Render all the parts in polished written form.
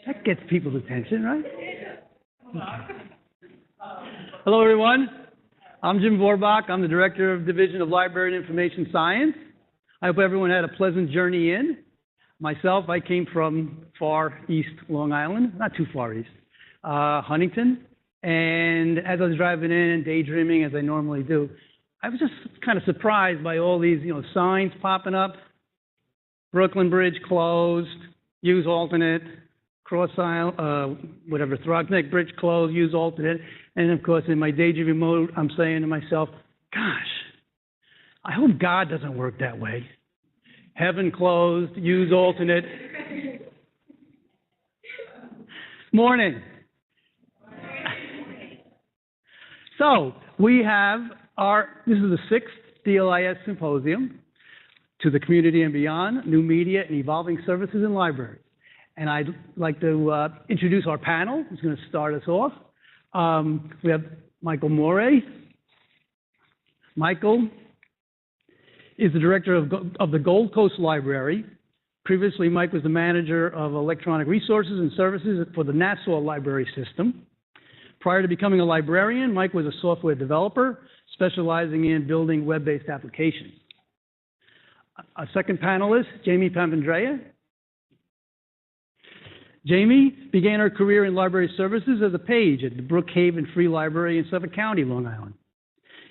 That gets people's attention, right? Hello, everyone. I'm Jim Vorbach. I'm the Director of Division of Library and Information Science. I hope everyone had a pleasant journey in. Myself, I came from far east Long Island, not too far east, Huntington. And as I was driving in, daydreaming as I normally do, I was just kind of surprised by all these, signs popping up. Brooklyn Bridge closed, use alternate, Cross Island, Throckneck Bridge closed, use alternate. And of course, in my daydreaming mode, I'm saying to myself, gosh, I hope God doesn't work that way. Heaven closed, use alternate. Morning. So we have this is the 6th DLIS Symposium to the community and beyond, new media and evolving services in libraries. And I'd like to introduce our panel, who's going to start us off. We have Michael Morea. Michael is the director of the Gold Coast Library. Previously, Mike was the manager of electronic resources and services for the Nassau Library System. Prior to becoming a librarian, Mike was a software developer, specializing in building web-based applications. A second panelist, Jamie Papandrea. Jamie began her career in library services as a page at the Brookhaven Free Library in Suffolk County, Long Island.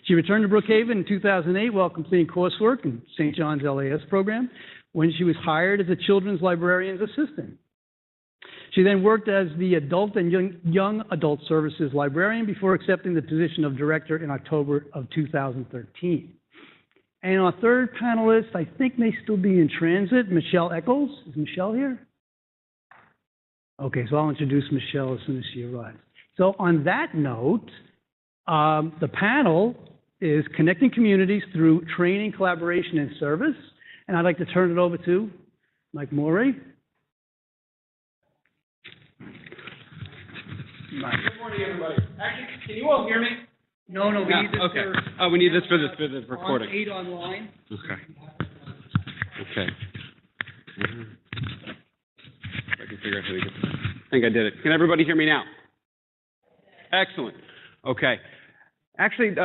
She returned to Brookhaven in 2008 while completing coursework in St. John's LAS program, when she was hired as a children's librarian's assistant. She then worked as the adult and young adult services librarian before accepting the position of director in October of 2013. And our third panelist, I think may still be in transit, Michele Echols. Is Michele here? Okay, so I'll introduce Michele as soon as she arrives. So on that note, the panel is connecting communities through training, collaboration, and service. And I'd like to turn it over to Mike Morea. Good morning, everybody. Actually, can you all hear me? No, we need this okay. We need this for the recording. 8 online. Okay. If I can figure out how to get this. I think I did it. Can everybody hear me now? Excellent. Okay. Actually,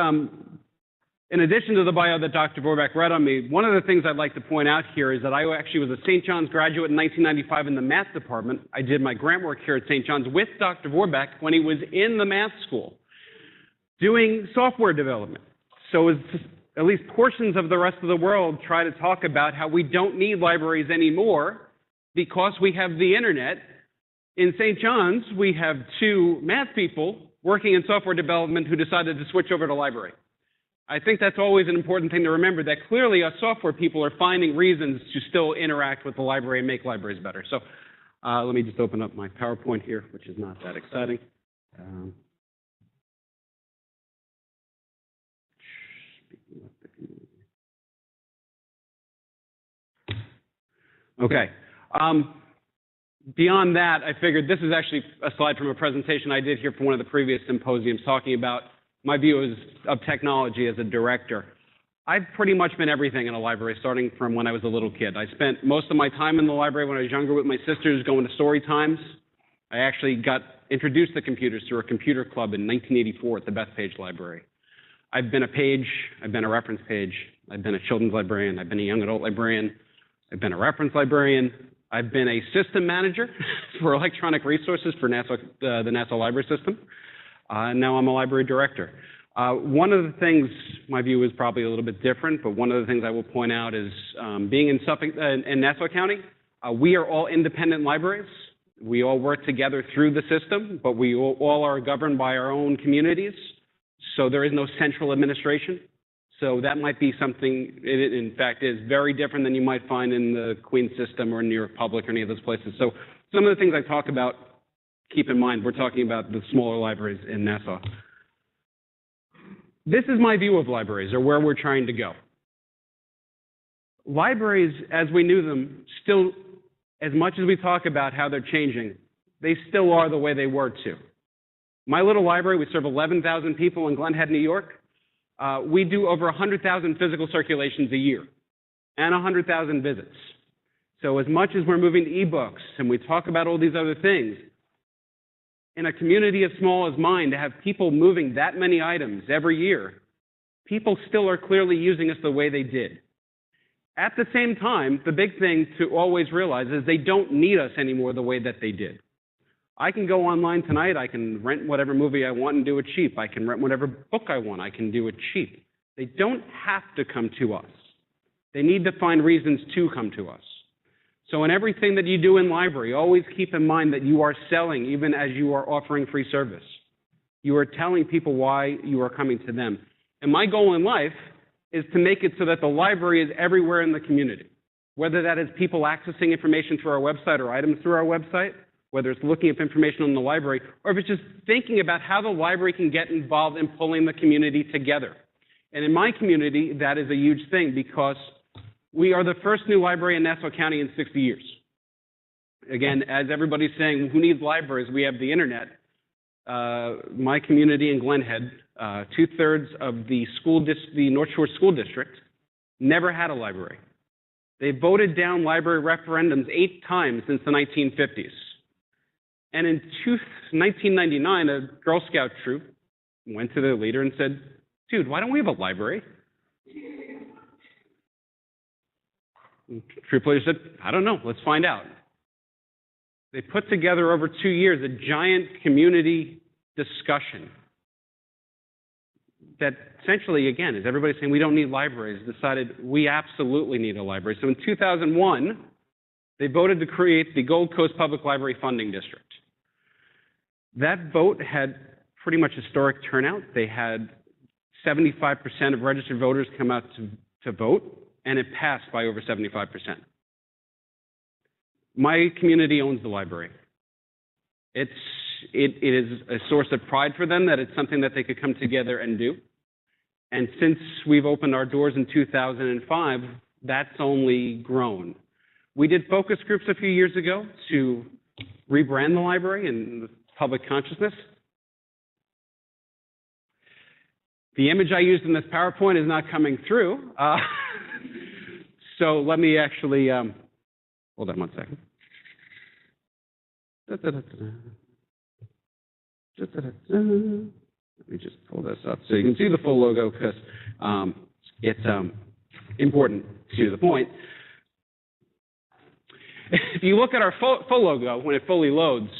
in addition to the bio that Dr. Vorbach read on me, one of the things I'd like to point out here is that I actually was a St. John's graduate in 1995 in the math department. I did my grant work here at St. John's with Dr. Vorbach when he was in the math school doing software development. So as at least portions of the rest of the world try to talk about how we don't need libraries anymore because we have the internet, in St. John's we have 2 math people working in software development who decided to switch over to library. I think that's always an important thing to remember, that clearly us software people are finding reasons to still interact with the library and make libraries better. So let me just open up my PowerPoint here, which is not that exciting. Okay. Beyond that, I figured this is actually a slide from a presentation I did here for one of the previous symposiums talking about my view of technology as a director. I've pretty much been everything in a library, starting from when I was a little kid. I spent most of my time in the library when I was younger with my sisters going to story times. I actually got introduced to computers through a computer club in 1984 at the Bethpage Library. I've been a page, I've been a reference page, I've been a children's librarian, I've been a young adult librarian, I've been a reference librarian, I've been a system manager for electronic resources for the Nassau Library System. And now I'm a library director. One of the things, my view is probably a little bit different, but one of the things I will point out is being in Suffolk, in Nassau County, we are all independent libraries. We all work together through the system, but we all are governed by our own communities. So there is no central administration. So that might be something, it in fact is very different than you might find in the Queen's system or in New York Public or any of those places. So some of the things I talk about, keep in mind, we're talking about the smaller libraries in Nassau. This is my view of libraries, or where we're trying to go. Libraries, as we knew them, still, as much as we talk about how they're changing, they still are the way they were too. My little library, we serve 11,000 people in Glen Head, New York. We do over 100,000 physical circulations a year and 100,000 visits. So as much as we're moving to ebooks and we talk about all these other things, in a community as small as mine, to have people moving that many items every year, people still are clearly using us the way they did. At the same time, the big thing to always realize is they don't need us anymore the way that they did. I can go online tonight, I can rent whatever movie I want and do it cheap. I can rent whatever book I want, I can do it cheap. They don't have to come to us. They need to find reasons to come to us. So in everything that you do in library, always keep in mind that you are selling even as you are offering free service. You are telling people why you are coming to them. And my goal in life is to make it so that the library is everywhere in the community, whether that is people accessing information through our website or items through our website, whether it's looking up information on the library, or if it's just thinking about how the library can get involved in pulling the community together. And in my community, that is a huge thing because we are the first new library in Nassau County in 60 years. Again, as everybody's saying, who needs libraries? We have the internet. My community in Glen Head, 2/3 of the North Shore School District never had a library. They voted down library referendums 8 times since the 1950s. And in 1999, a Girl Scout troop went to their leader and said, "Dude, why don't we have a library?" And troop leader said, "I don't know, let's find out." They put together over 2 years a giant community discussion that essentially, again, is everybody saying we don't need libraries, decided we absolutely need a library. So in 2001, they voted to create the Gold Coast Public Library Funding District. That vote had pretty much historic turnout. They had 75% of registered voters come out to vote, and it passed by over 75%. My community owns the library. It is a source of pride for them that it's something that they could come together and do. And since we've opened our doors in 2005, that's only grown. We did focus groups a few years ago to rebrand the library in the public consciousness. The image I used in this PowerPoint is not coming through. So let me actually, hold on one second. Let me just pull this up so you can see the full logo because it's important to the point. If you look at our full logo when it fully loads,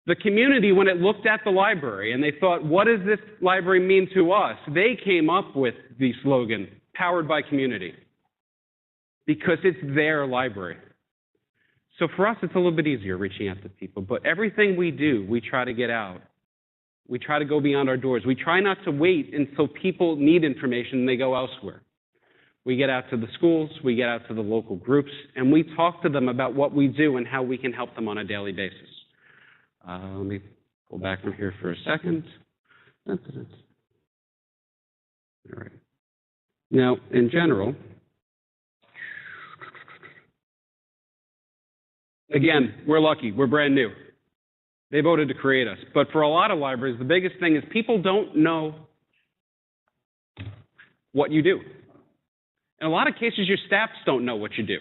the community, when it looked at the library and they thought, what does this library mean to us? They came up with the slogan, powered by community, because it's their library. So for us, it's a little bit easier reaching out to people, but everything we do, we try to get out. We try to go beyond our doors. We try not to wait until people need information and they go elsewhere. We get out to the schools, we get out to the local groups, and we talk to them about what we do and how we can help them on a daily basis. Let me pull back from here for a second. All right. Now, in general, again, we're lucky. We're brand new. They voted to create us. But for a lot of libraries, the biggest thing is people don't know what you do. In a lot of cases, your staffs don't know what you do.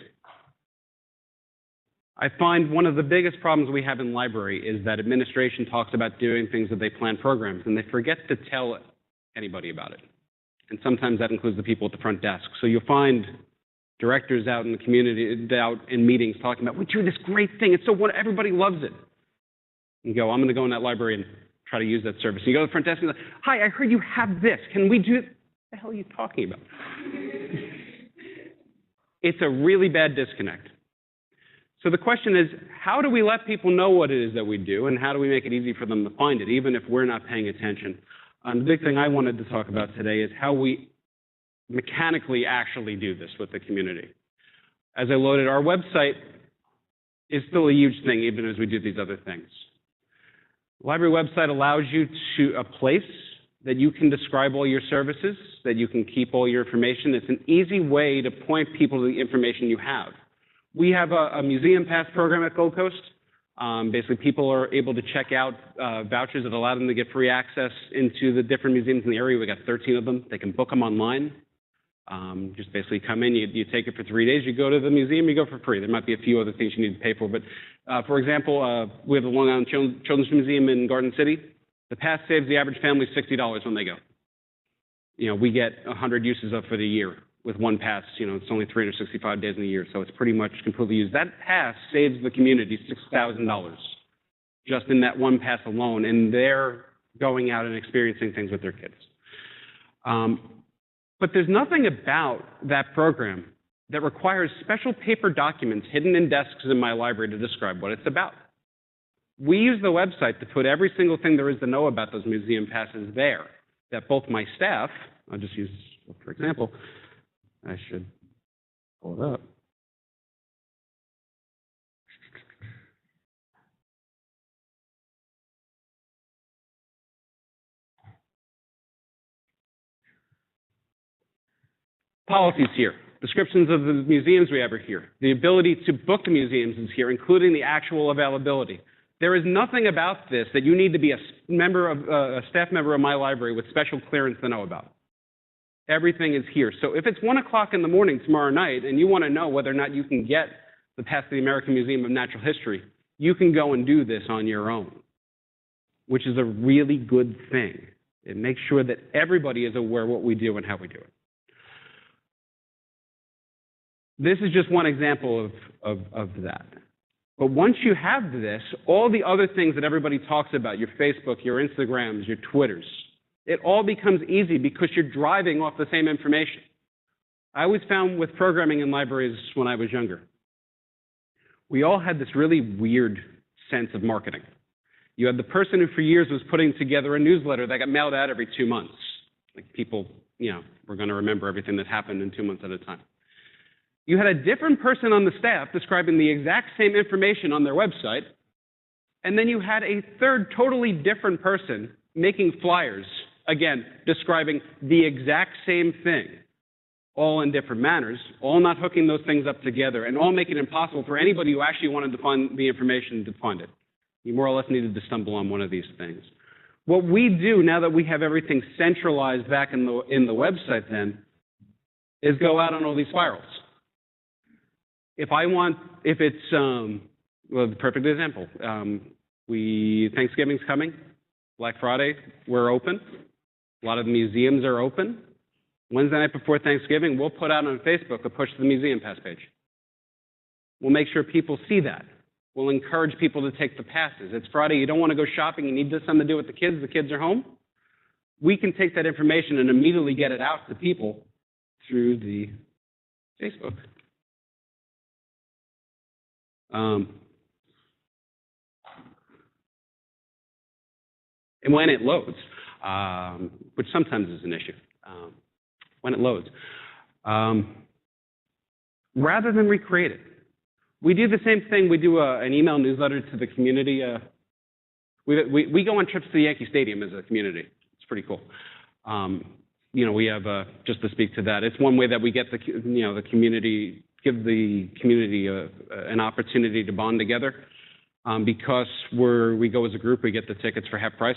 I find one of the biggest problems we have in library is that administration talks about doing things that they plan programs, and they forget to tell anybody about it. And sometimes that includes the people at the front desk. So you'll find directors out in the community, out in meetings talking about, we do this great thing. It's so what everybody loves it. You go, I'm going to go in that library and try to use that service. You go to the front desk and go, hi, I heard you have this. Can we do it? What the hell are you talking about? It's a really bad disconnect. So the question is, how do we let people know what it is that we do, and how do we make it easy for them to find it, even if we're not paying attention? The big thing I wanted to talk about today is how we mechanically actually do this with the community. As I loaded, our website is still a huge thing, even as we do these other things. The library website allows you to a place that you can describe all your services, that you can keep all your information. It's an easy way to point people to the information you have. We have a museum pass program at Gold Coast. Basically, people are able to check out vouchers that allow them to get free access into the different museums in the area. We got 13 of them. They can book them online. Just basically come in, you take it for 3 days, you go to the museum, you go for free. There might be a few other things you need to pay for, but for example, we have the Long Island Children's Museum in Garden City. The pass saves the average family $60 when they go. You know, we get 100 uses of for the year with one pass. You know, it's only 365 days in a year, so it's pretty much completely used. That pass saves the community $6,000 just in that one pass alone, and they're going out and experiencing things with their kids. But there's nothing about that program that requires special paper documents hidden in desks in my library to describe what it's about. We use the website to put every single thing there is to know about those museum passes there, that both my staff, I'll just use, for example, I should pull it up. Policies here. Descriptions of the museums we have are here. The ability to book the museums is here, including the actual availability. There is nothing about this that you need to be a staff member of my library with special clearance to know about. Everything is here. So if it's 1 o'clock in the morning tomorrow night and you want to know whether or not you can get the pass to the American Museum of Natural History, you can go and do this on your own, which is a really good thing. It makes sure that everybody is aware of what we do and how we do it. This is just one example of that. But once you have this, all the other things that everybody talks about, your Facebook, your Instagrams, your Twitters, it all becomes easy because you're driving off the same information. I always found with programming in libraries when I was younger, we all had this really weird sense of marketing. You had the person who for years was putting together a newsletter that got mailed out every 2 months. Like people, you know, were going to remember everything that happened in 2 months at a time. You had a different person on the staff describing the exact same information on their website, and then you had a third totally different person making flyers, again, describing the exact same thing, all in different manners, all not hooking those things up together, and all making it impossible for anybody who actually wanted to find the information to find it. You more or less needed to stumble on one of these things. What we do now that we have everything centralized back in the website then is go out on all these spirals. If it's, well, the perfect example, Thanksgiving's coming, Black Friday, we're open. A lot of the museums are open. Wednesday night before Thanksgiving, we'll put out on Facebook a push to the museum pass page. We'll make sure people see that. We'll encourage people to take the passes. It's Friday, you don't want to go shopping, you need something to do with the kids are home. We can take that information and immediately get it out to people through the Facebook. And when it loads, which sometimes is an issue, when it loads, rather than recreate it, we do the same thing. We do an email newsletter to the community. We go on trips to the Yankee Stadium as a community. It's pretty cool. You know, we have just to speak to that. It's one way that we get the community. Give the community an opportunity to bond together. Because we go as a group, we get the tickets for half price.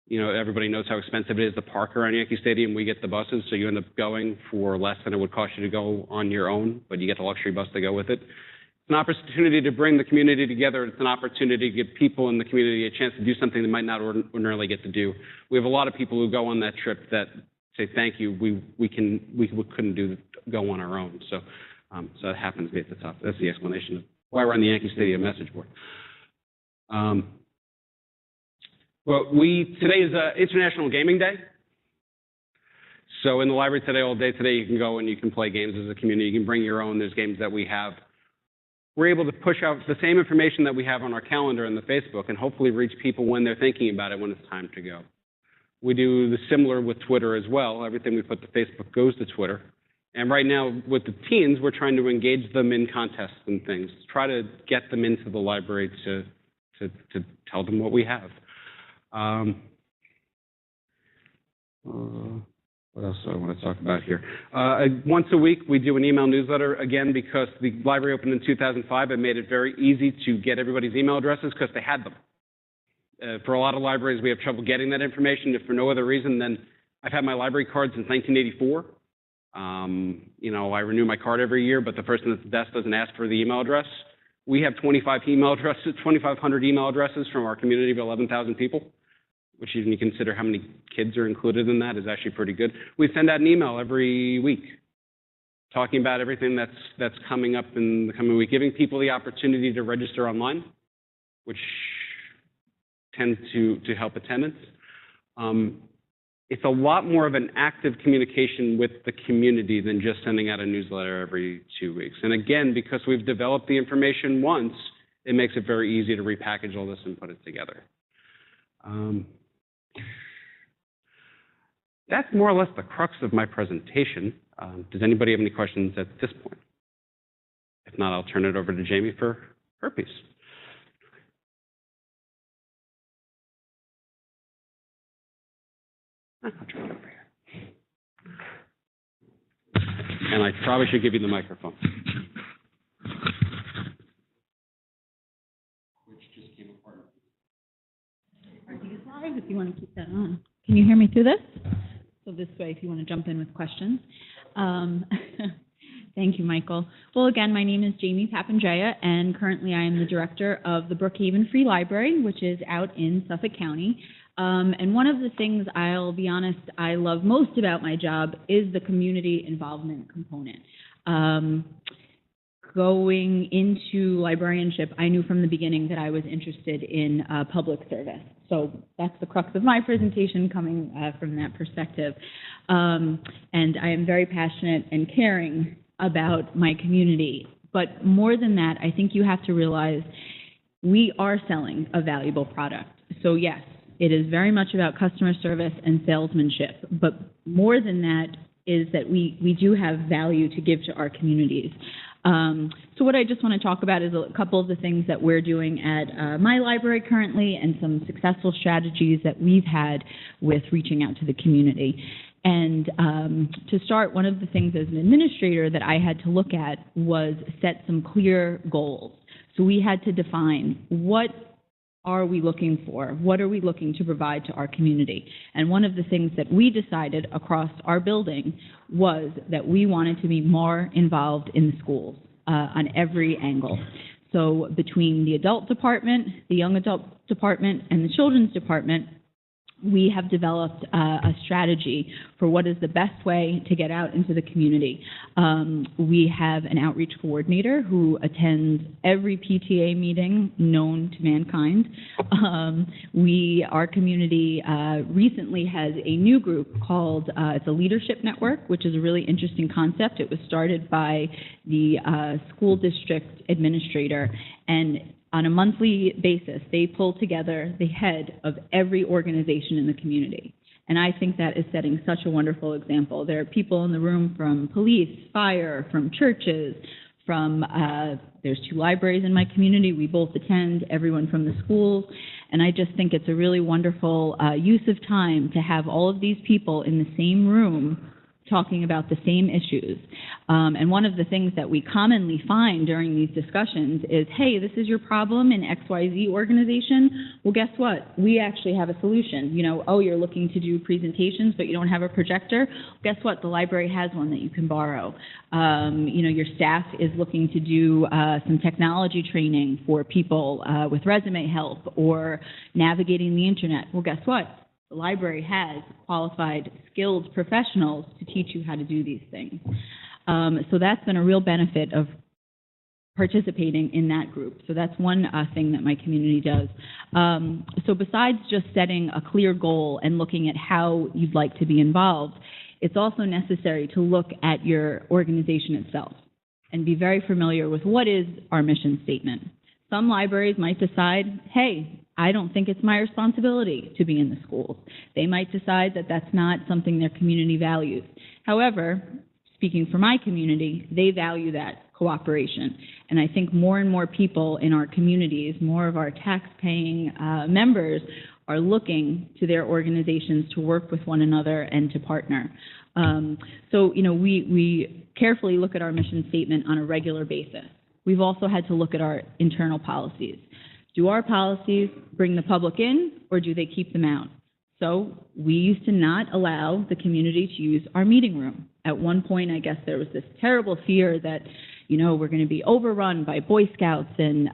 You know, everybody knows how expensive it is to park around Yankee Stadium. We get the buses, so you end up going for less than it would cost you to go on your own, but you get the luxury bus to go with it. It's an opportunity to bring the community together. It's an opportunity to give people in the community a chance to do something they might not ordinarily get to do. We have a lot of people who go on that trip that say, thank you, we couldn't go on our own. So that happens to be at the top. That's the explanation of why we're on the Yankee Stadium message board. Well, today is International Gaming Day. So in the library today, all day today, you can go and you can play games as a community. You can bring your own. There's games that we have. We're able to push out the same information that we have on our calendar and the Facebook and hopefully reach people when they're thinking about it when it's time to go. We do the similar with Twitter as well. Everything we put to Facebook goes to Twitter. And right now, with the teens, we're trying to engage them in contests and things, try to get them into the library to tell them what we have. What else do I want to talk about here? Once a week, we do an email newsletter, again, because the library opened in 2005. It made it very easy to get everybody's email addresses because they had them. For a lot of libraries, we have trouble getting that information. If for no other reason than I've had my library card since 1984. You know, I renew my card every year, but the person at the desk doesn't ask for the email address. We have 2,500 email addresses from our community of 11,000 people, which even you consider how many kids are included in that is actually pretty good. We send out an email every week talking about everything that's coming up in the coming week, giving people the opportunity to register online, which tends to help attendance. It's a lot more of an active communication with the community than just sending out a newsletter every 2 weeks. And again, because we've developed the information once, it makes it very easy to repackage all this and put it together. That's more or less the crux of my presentation. Does anybody have any questions at this point? If not, I'll turn it over to Jamie for her piece. I'll turn it over here. And I probably should give you the microphone. Which just came apart. Are these live if you want to keep that on? Can you hear me through this? So this way, if you want to jump in with questions. Thank you, Michael. Well, again, my name is Jamie Papandrea, and currently I am the director of the Brookhaven Free Library, which is out in Suffolk County. And one of the things, I'll be honest, I love most about my job is the community involvement component. Going into librarianship, I knew from the beginning that I was interested in public service. So that's the crux of my presentation, coming from that perspective. And I am very passionate and caring about my community. But more than that, I think you have to realize we are selling a valuable product. So yes, it is very much about customer service and salesmanship. But more than that is that we do have value to give to our communities. So what I just want to talk about is a couple of the things that we're doing at my library currently and some successful strategies that we've had with reaching out to the community. And to start, one of the things as an administrator that I had to look at was set some clear goals. So we had to define what are we looking for? What are we looking to provide to our community? And one of the things that we decided across our building was that we wanted to be more involved in the schools on every angle. So between the adult department, the young adult department, and the children's department, we have developed a strategy for what is the best way to get out into the community. We have an outreach coordinator who attends every PTA meeting known to mankind. Our community recently has a new group called, it's a leadership network, which is a really interesting concept. It was started by the school district administrator, and on a monthly basis, they pull together the head of every organization in the community. And I think that is setting such a wonderful example. There are people in the room from police, fire, from churches, from, there's 2 libraries in my community. We both attend, everyone from the schools. And I just think it's a really wonderful use of time to have all of these people in the same room talking about the same issues. And one of the things that we commonly find during these discussions is, hey, this is your problem in XYZ organization. Well, guess what? We actually have a solution. You know, oh, you're looking to do presentations, but you don't have a projector. Guess what? The library has one that you can borrow. You know, your staff is looking to do some technology training for people with resume help or navigating the internet. Well, guess what? The library has qualified, skilled professionals to teach you how to do these things. So that's been a real benefit of participating in that group. So that's one thing that my community does. So besides just setting a clear goal and looking at how you'd like to be involved, it's also necessary to look at your organization itself and be very familiar with what is our mission statement. Some libraries might decide, hey, I don't think it's my responsibility to be in the schools. They might decide that that's not something their community values. However, speaking for my community, they value that cooperation. And I think more and more people in our communities, more of our tax-paying members are looking to their organizations to work with one another and to partner. So, you know, we carefully look at our mission statement on a regular basis. We've also had to look at our internal policies. Do our policies bring the public in, or do they keep them out? So we used to not allow the community to use our meeting room. At one point, I guess there was this terrible fear that, we're going to be overrun by Boy Scouts and,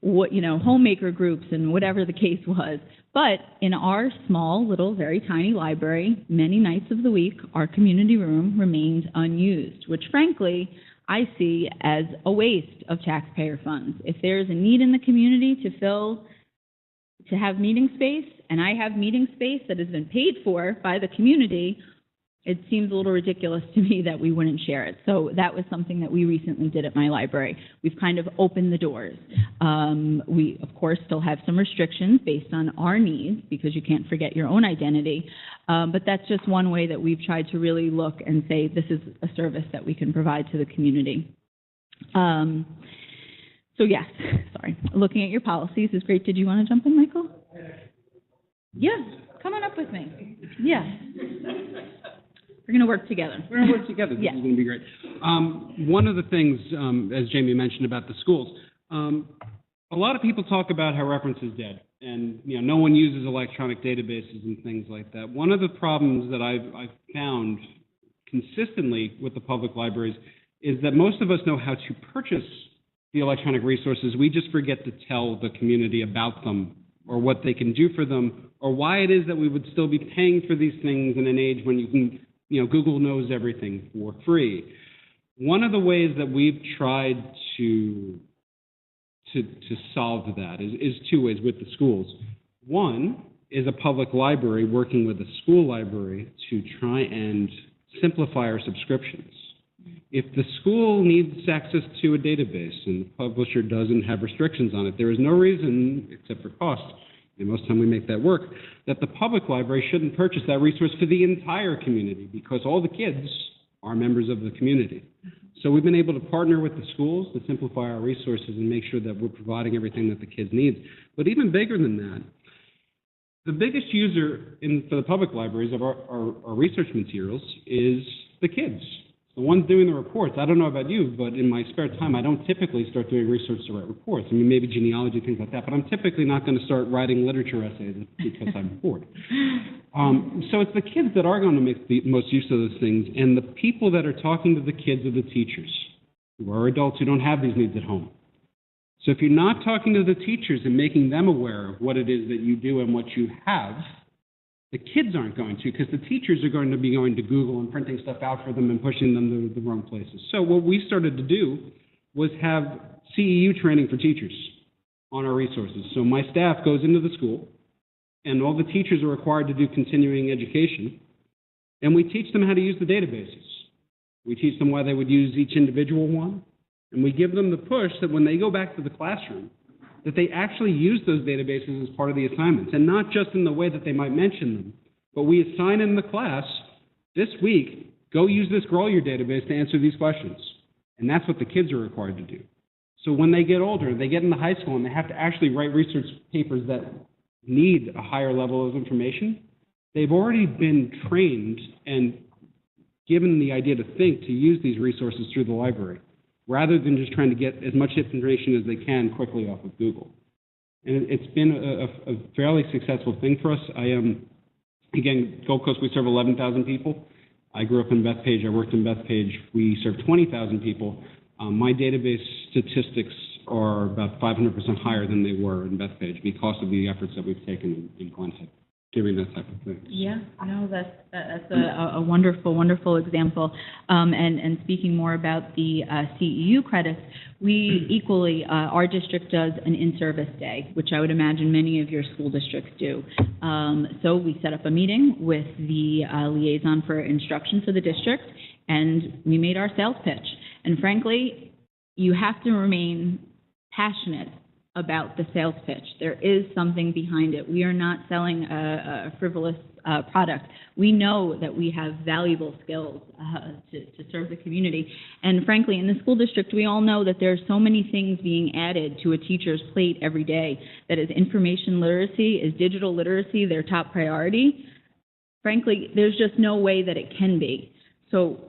homemaker groups and whatever the case was. But in our small, little, very tiny library, many nights of the week, our community room remained unused, which frankly, I see as a waste of taxpayer funds. If there's a need in the community to have meeting space, and I have meeting space that has been paid for by the community, it seems a little ridiculous to me that we wouldn't share it. So that was something that we recently did at my library. We've kind of opened the doors. We, of course, still have some restrictions based on our needs, because you can't forget your own identity. But that's just one way that we've tried to really look and say, this is a service that we can provide to the community. So yes, sorry, looking at your policies is great. Did you want to jump in, Michael? Yeah, come on up with me. Yeah. We're going to work together. We're going to work together. This is going to be great. One of the things, as Jamie mentioned about the schools, a lot of people talk about how reference is dead, and no one uses electronic databases and things like that. One of the problems that I've found consistently with the public libraries is that most of us know how to purchase the electronic resources. We just forget to tell the community about them, or what they can do for them, or why it is that we would still be paying for these things in an age when you can, Google knows everything for free. One of the ways that we've tried to solve that is two ways with the schools. One is a public library working with a school library to try and simplify our subscriptions. If the school needs access to a database and the publisher doesn't have restrictions on it, there is no reason, except for cost, and most of the time we make that work, that the public library shouldn't purchase that resource for the entire community, because all the kids are members of the community. So we've been able to partner with the schools to simplify our resources and make sure that we're providing everything that the kids need. But even bigger than that, the biggest user for the public libraries of our research materials is the kids. The ones doing the reports. I don't know about you, but in my spare time, I don't typically start doing research to write reports. I mean, maybe genealogy, things like that, but I'm typically not going to start writing literature essays because I'm bored. So it's the kids that are going to make the most use of those things, and the people that are talking to the kids are the teachers, who are adults who don't have these needs at home. So if you're not talking to the teachers and making them aware of what it is that you do and what you have, the kids aren't going to, because the teachers are going to be going to Google and printing stuff out for them and pushing them to the wrong places. So what we started to do was have CEU training for teachers on our resources. So my staff goes into the school, and all the teachers are required to do continuing education, and we teach them how to use the databases. We teach them why they would use each individual one, and we give them the push that when they go back to the classroom, that they actually use those databases as part of the assignments, and not just in the way that they might mention them, but we assign in the class, this week, go use this Grolier database to answer these questions. And that's what the kids are required to do. So when they get older, they get into high school and they have to actually write research papers that need a higher level of information, they've already been trained and given the idea to think to use these resources through the library, rather than just trying to get as much information as they can quickly off of Google. And it's been a fairly successful thing for us. Again, Gold Coast, we serve 11,000 people. I grew up in Bethpage. I worked in Bethpage. We serve 20,000 people. My database statistics are about 500% higher than they were in Bethpage because of the efforts that we've taken in Glenhead, doing that type of thing. Yeah, no, that's a wonderful, wonderful example. And speaking more about the CEU credits, we equally, our district does an in-service day, which I would imagine many of your school districts do. So we set up a meeting with the liaison for instruction for the district, and we made our sales pitch. And frankly, you have to remain passionate about the sales pitch. There is something behind it. We are not selling a frivolous product. We know that we have valuable skills to serve the community. And frankly, in the school district, we all know that there are so many things being added to a teacher's plate every day, that is information literacy, is digital literacy their top priority. Frankly, there's just no way that it can be. So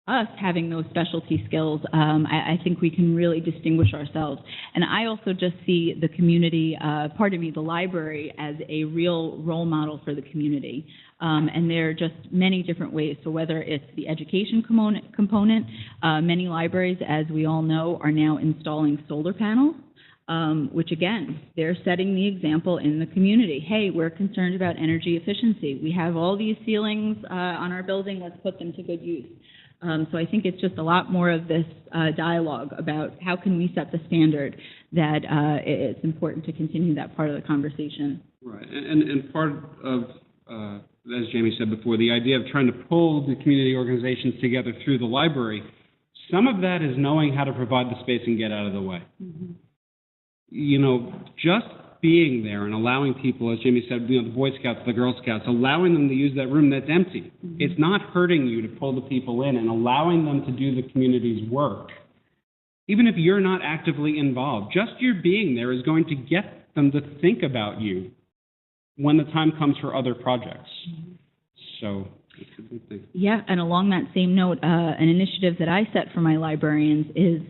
us having those specialty skills, I think we can really distinguish ourselves. And I also just see the community, the library, as a real role model for the community. And there are just many different ways. So whether it's the education component, many libraries, as we all know, are now installing solar panels. Which again, they're setting the example in the community. Hey, we're concerned about energy efficiency. We have all these ceilings on our building, let's put them to good use. So I think it's just a lot more of this dialogue about how can we set the standard that it's important to continue that part of the conversation. Right, and part of, as Jamie said before, the idea of trying to pull the community organizations together through the library, some of that is knowing how to provide the space and get out of the way. Mm-hmm. You know, just being there and allowing people, as Jamie said, you know, the Boy Scouts, the Girl Scouts, allowing them to use that room that's empty. Mm-hmm. It's not hurting you to pull the people in and allowing them to do the community's work. Even if you're not actively involved, just your being there is going to get them to think about you when the time comes for other projects. Mm-hmm. So it's a good thing. Yeah, and along that same note, an initiative that I set for my librarians is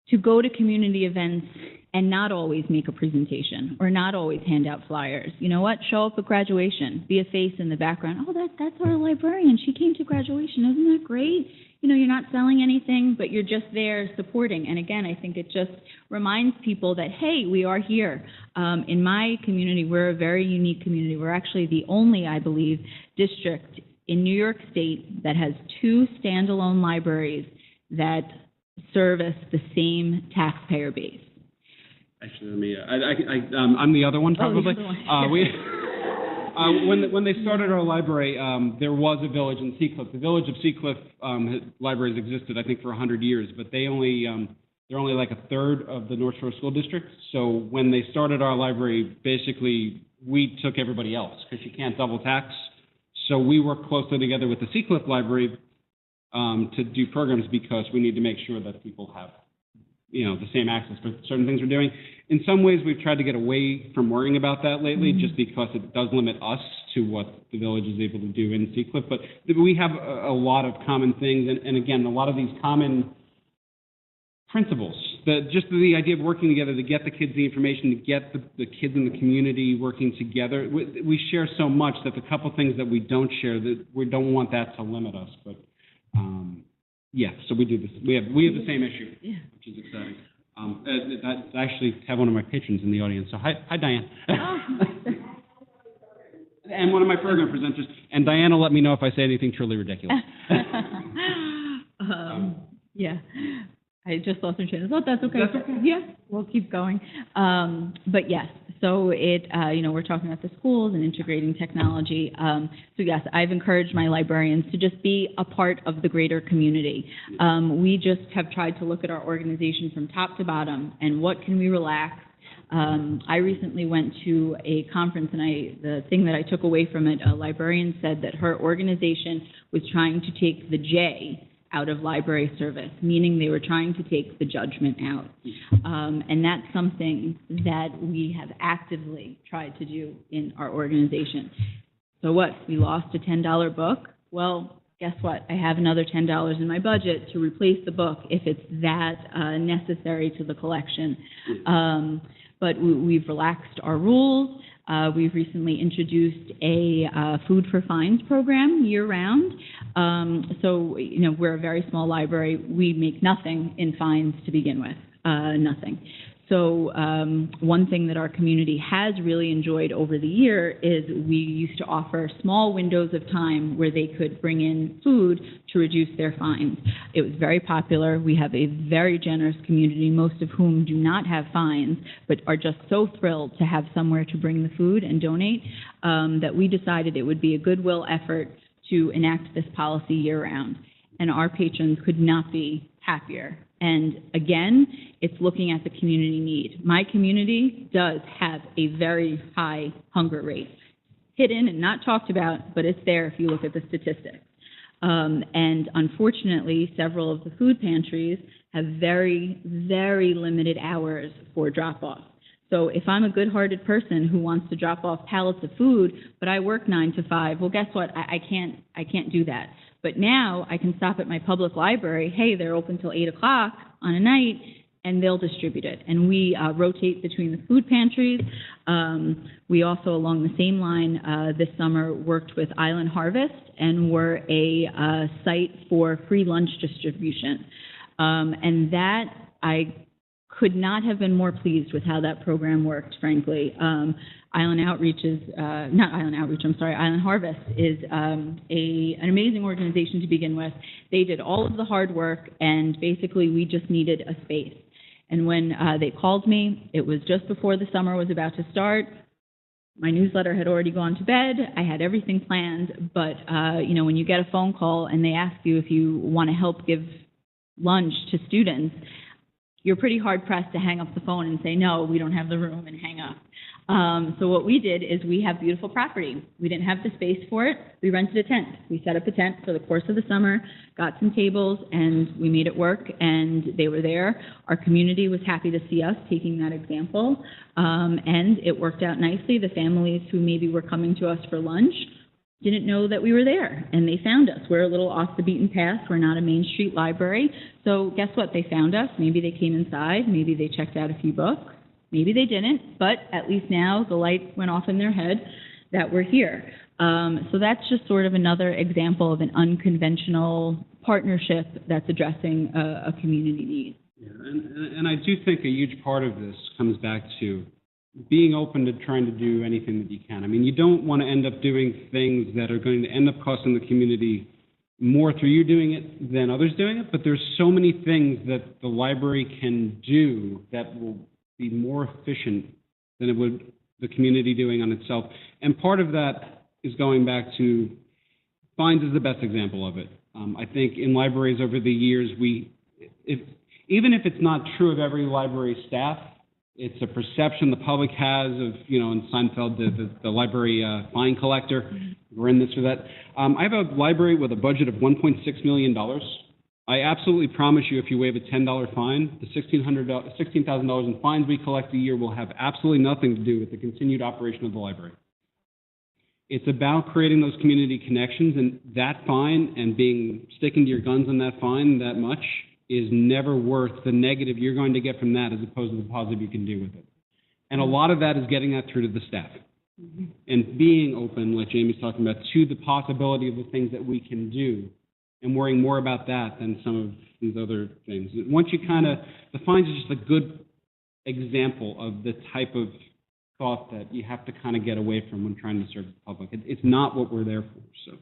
to go to community events and not always make a presentation or not always hand out flyers. You know what? Show up at graduation. Be a face in the background. Oh, that's our librarian. She came to graduation. Isn't that great? You know, you're not selling anything, but you're just there supporting. And again, I think it just reminds people that, hey, we are here. In my community, we're a very unique community. We're actually the only, I believe, district in New York State that has 2 standalone libraries that service the same taxpayer base. Actually, let me. I'm the other one, probably. Oh, the other one. When they started our library, there was a village in Seacliff. The village of Seacliff libraries existed, I think, for 100 years, but they're only like a third of the North Shore School District. So when they started our library, basically we took everybody else because you can't double tax. So we work closely together with the Seacliff Library to do programs because we need to make sure that people have, you know, the same access for certain things we're doing. In some ways, we've tried to get away from worrying about that lately, mm-hmm. just because it does limit us to what the village is able to do in Seacliff. But we have a lot of common things, and again, a lot of these common principles. Just the idea of working together to get the kids the information, to get the kids in the community working together. We share so much that the couple things that we don't share, that we don't want that to limit us. But yeah, so we do this. We have the same issue, yeah. Which is exciting. I actually have one of my patrons in the audience. So hi Diane. Oh. And one of my program presenters. And Diane will let me know if I say anything truly ridiculous. Yeah. I just lost my train of thought. That's okay. That's okay. Yeah, we'll keep going. But yes, so we're talking about the schools and integrating technology. So yes, I've encouraged my librarians to just be a part of the greater community. We just have tried to look at our organization from top to bottom and what can we relax. I recently went to a conference, and the thing that I took away from it, a librarian said that her organization was trying to take the J out of library service, meaning they were trying to take the judgment out. And that's something that we have actively tried to do in our organization. So what, we lost a $10 book? Well, guess what? I have another $10 in my budget to replace the book if it's that necessary to the collection. But we've relaxed our rules. We've recently introduced a food for fines program year-round. So, we're a very small library. We make nothing in fines to begin with, nothing. So one thing that our community has really enjoyed over the year is we used to offer small windows of time where they could bring in food to reduce their fines. It was very popular. We have a very generous community, most of whom do not have fines, but are just so thrilled to have somewhere to bring the food and donate, that we decided it would be a goodwill effort to enact this policy year-round. And our patrons could not be happier. And again, it's looking at the community need. My community does have a very high hunger rate. Hidden and not talked about, but it's there if you look at the statistics. And unfortunately, several of the food pantries have very, very limited hours for drop-off. So if I'm a good-hearted person who wants to drop off pallets of food, but I work 9 to 5, well, guess what? I can't do that. But now I can stop at my public library, hey, they're open till 8 o'clock on a night, and they'll distribute it. And we rotate between the food pantries. We also, along the same line, this summer worked with Island Harvest and were a site for free lunch distribution. And that, I could not have been more pleased with how that program worked, frankly. Island Harvest is an amazing organization to begin with. They did all of the hard work, and basically we just needed a space. And when they called me, it was just before the summer was about to start. My newsletter had already gone to bed. I had everything planned, but when you get a phone call and they ask you if you want to help give lunch to students, you're pretty hard-pressed to hang up the phone and say, no, we don't have the room, and hang up. So what we did is we have beautiful property. We didn't have the space for it. We rented a tent. We set up a tent for the course of the summer, got some tables, and we made it work, and they were there. Our community was happy to see us taking that example, and it worked out nicely. The families who maybe were coming to us for lunch didn't know that we were there, and they found us. We're a little off the beaten path. We're not a Main Street library. So guess what? They found us. Maybe they came inside. Maybe they checked out a few books. Maybe they didn't, but at least now the light went off in their head that we're here. So that's just sort of another example of an unconventional partnership that's addressing a community need. Yeah, and I do think a huge part of this comes back to being open to trying to do anything that you can. I mean, you don't want to end up doing things that are going to end up costing the community more through you doing it than others doing it, but there's so many things that the library can do that will be more efficient than it would the community doing on itself. And part of that is going back to Fines is the best example of it. I think in libraries over the years, even if it's not true of every library staff, it's a perception the public has of, in Seinfeld, the library fine collector. We're in this or that. I have a library with a budget of $1.6 million. I absolutely promise you, if you waive a $10 fine, the $16,000 in fines we collect a year will have absolutely nothing to do with the continued operation of the library. It's about creating those community connections, and that fine and sticking to your guns on that fine that much is never worth the negative you're going to get from that as opposed to the positive you can do with it. And a lot of that is getting that through to the staff and being open, like Jamie's talking about, to the possibility of the things that we can do and worrying more about that than some of these other things. Once you the fines is just a good example of the type of thought that you have to kind of get away from when trying to serve the public. It's not what we're there for, so.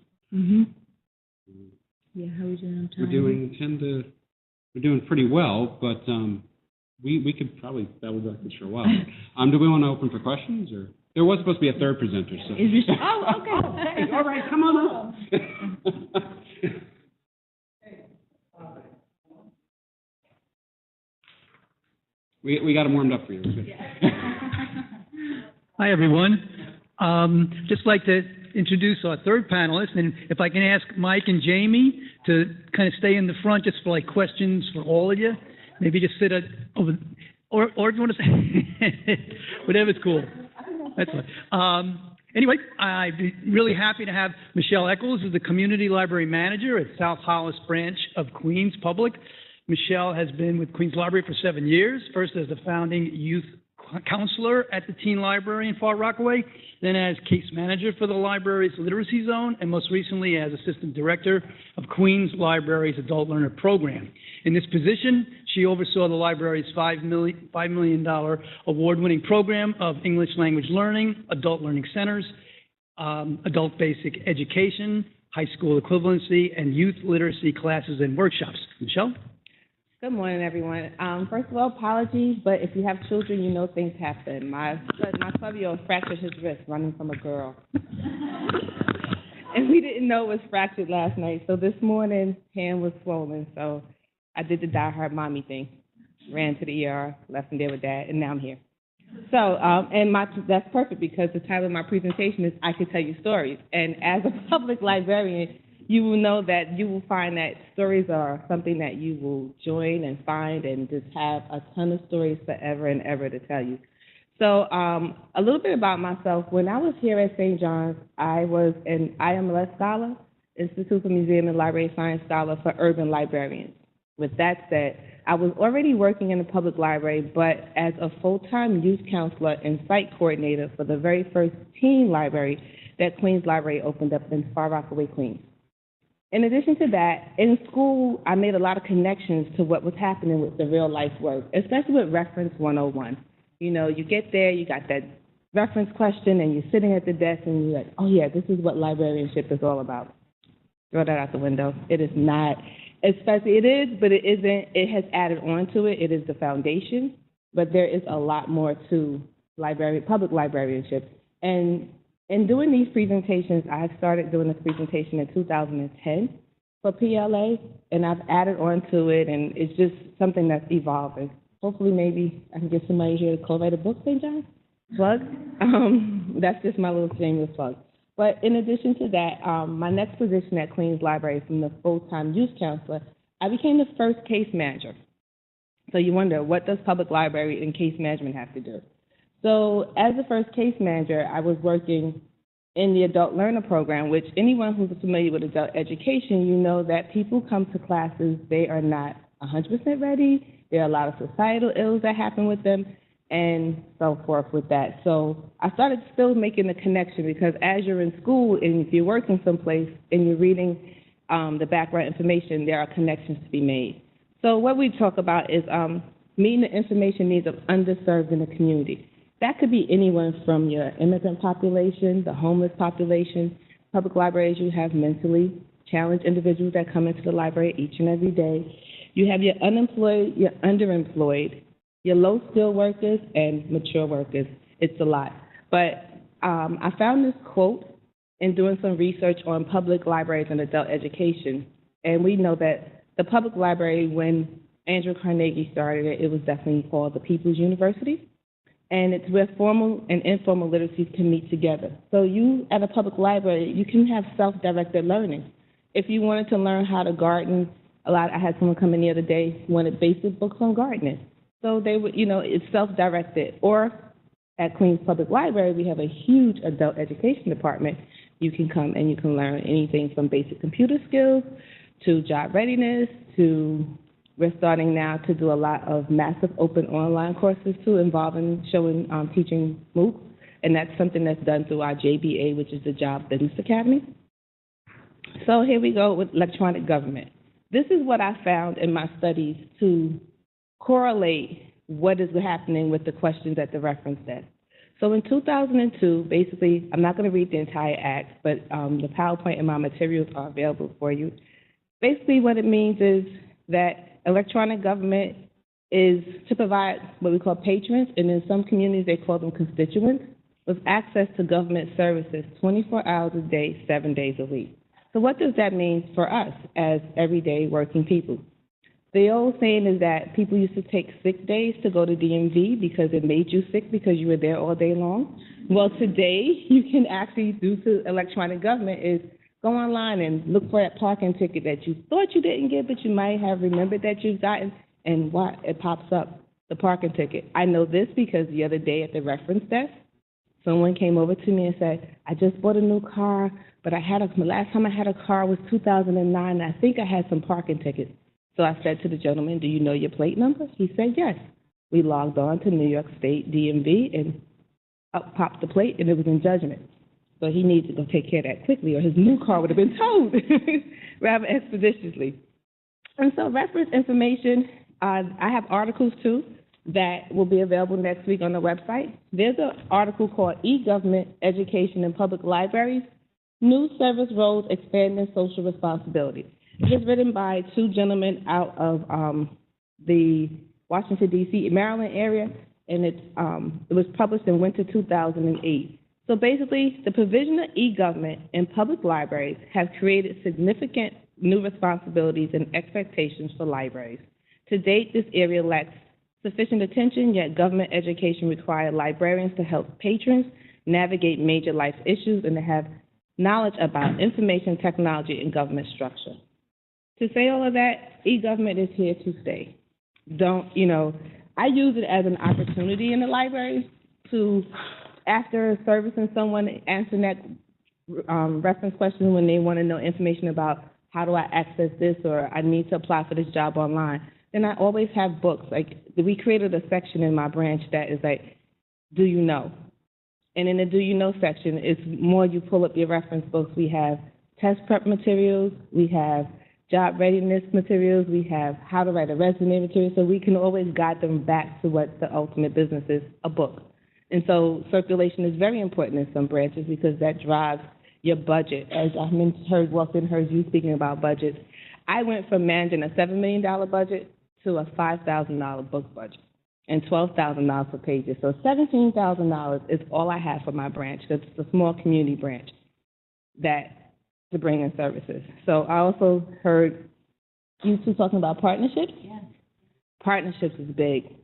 Yeah, how are we doing on time? We're doing pretty well, but we could probably babble about this for a while. Do we want to open for questions, or there was supposed to be a third presenter? So. Oh, okay. All right, come on up. We got them warmed up for you. Hi, everyone. Just like to introduce our third panelist, and if I can ask Mike and Jamie to kind of stay in the front just for questions for all of you. Maybe just sit over, or if you want to say, whatever's cool. That's fine. Anyway, I'd be really happy to have Michele Echols, who's the Community Library Manager at South Hollis branch of Queens Public. Michele has been with Queens Library for 7 years, first as the founding youth counselor at the Teen Library in Far Rockaway, then as case manager for the library's literacy zone, and most recently as assistant director of Queens Library's Adult Learner Program. In this position, she oversaw the library's $5 million award-winning program of English language learning, adult learning centers, adult basic education, high school equivalency, and youth literacy classes and workshops. Michele? Good morning, everyone. First of all, apologies, but if you have children, you know things happen. My 12-year-old fractured his wrist running from a girl. And we didn't know it was fractured last night, so this morning, hand was swollen, so I did the die-hard mommy thing. Ran to the ER, left him there with Dad, and now I'm here. So, that's perfect because the title of my presentation is I Could Tell You Stories. And as a public librarian, you will know that you will find that stories are something that you will join and find and just have a ton of stories forever and ever to tell you. So a little bit about myself. When I was here at St. John's, I was an IMLS scholar. Institute for Museum and Library Science Scholar for urban librarians. With that said, I was already working in the public library, but as a full-time youth counselor and site coordinator for the very first teen library that Queens Library opened up in Far Rockaway, Queens. In addition to that, in school, I made a lot of connections to what was happening with the real life work, especially with Reference 101. You know, you get there, you got that reference question, and you're sitting at the desk, and you're like, oh yeah, this is what librarianship is all about. Throw that out the window. It is not, especially it is, but it isn't. It has added on to it. It is the foundation, but there is a lot more to public librarianship. And in doing these presentations, I started doing this presentation in 2010 for PLA, and I've added on to it, and it's just something that's evolving. Hopefully, maybe I can get somebody here to co-write a book, St. John. Plug. That's just my little shameless plug. But in addition to that, my next position at Queens Library from the full-time youth counselor, I became the first case manager. So you wonder, what does public library and case management have to do? So as the first case manager, I was working in the adult learner program, which anyone who's familiar with adult education, you know that people come to classes, they are not 100% ready. There are a lot of societal ills that happen with them, and so forth with that. So I started still making the connection, because as you're in school and if you're working someplace and you're reading the background information, there are connections to be made. So what we talk about is meeting the information needs of underserved in the community. That could be anyone from your immigrant population, the homeless population. Public libraries, you have mentally challenged individuals that come into the library each and every day. You have your unemployed, your underemployed, your low-skilled workers, and mature workers. It's a lot. But I found this quote in doing some research on public libraries and adult education. And we know that the public library, when Andrew Carnegie started it, it was definitely called the People's University. And it's where formal and informal literacies can meet together. So you, at a public library, you can have self-directed learning. If you wanted to learn how to garden, I had someone come in the other day who wanted basic books on gardening. So they would, it's self-directed. Or at Queens Public Library, we have a huge adult education department. You can come and you can learn anything from basic computer skills to job readiness to, we're starting now to do a lot of massive open online courses too, involving teaching MOOCs. And that's something that's done through our JBA, which is the Job Business Academy. So here we go with electronic government. This is what I found in my studies to correlate what is happening with the questions at the reference desk. So in 2002, basically, I'm not going to read the entire act, but the PowerPoint and my materials are available for you. Basically, what it means is that electronic government is to provide what we call patrons, and in some communities they call them constituents, with access to government services 24 hours a day, 7 days a week. So what does that mean for us as everyday working people? The old saying is that people used to take sick days to go to DMV because it made you sick because you were there all day long. Well, today you can actually, due to electronic government, is go online and look for that parking ticket that you thought you didn't get, but you might have remembered that you've gotten, and what? It pops up, the parking ticket. I know this because the other day at the reference desk, someone came over to me and said, I just bought a new car, but the last time I had a car was 2009, and I think I had some parking tickets. So I said to the gentleman, do you know your plate number? He said, yes. We logged on to New York State DMV, and up popped the plate, and it was in judgment. So he needed to go take care of that quickly, or his new car would have been towed rather expeditiously. And so reference information, I have articles too that will be available next week on the website. There's an article called E-Government, Education in Public Libraries, New Service Roles Expanding Social Responsibility. It was written by two gentlemen out of the Washington, D.C., Maryland area, and it was published in winter 2008. So basically, the provision of e-government in public libraries has created significant new responsibilities and expectations for libraries. To date, this area lacks sufficient attention, yet government education requires librarians to help patrons navigate major life issues and to have knowledge about information technology and government structure. To say all of that, e-government is here to stay. I use it as an opportunity in the library to, after servicing someone, answering that reference questions when they want to know information about how do I access this or I need to apply for this job online. Then I always have books. Like, we created a section in my branch that is like, do you know? And in the do you know section, it's more you pull up your reference books. We have test prep materials, we have job readiness materials, we have how to write a resume material, so we can always guide them back to what the ultimate business is, a book. And so circulation is very important in some branches because that drives your budget. As I heard you speaking about budgets, I went from managing a $7 million budget to a $5,000 book budget and $12,000 for pages. So $17,000 is all I have for my branch because it's a small community branch to bring in services. So I also heard you two talking about partnerships. Yes. Partnerships is big.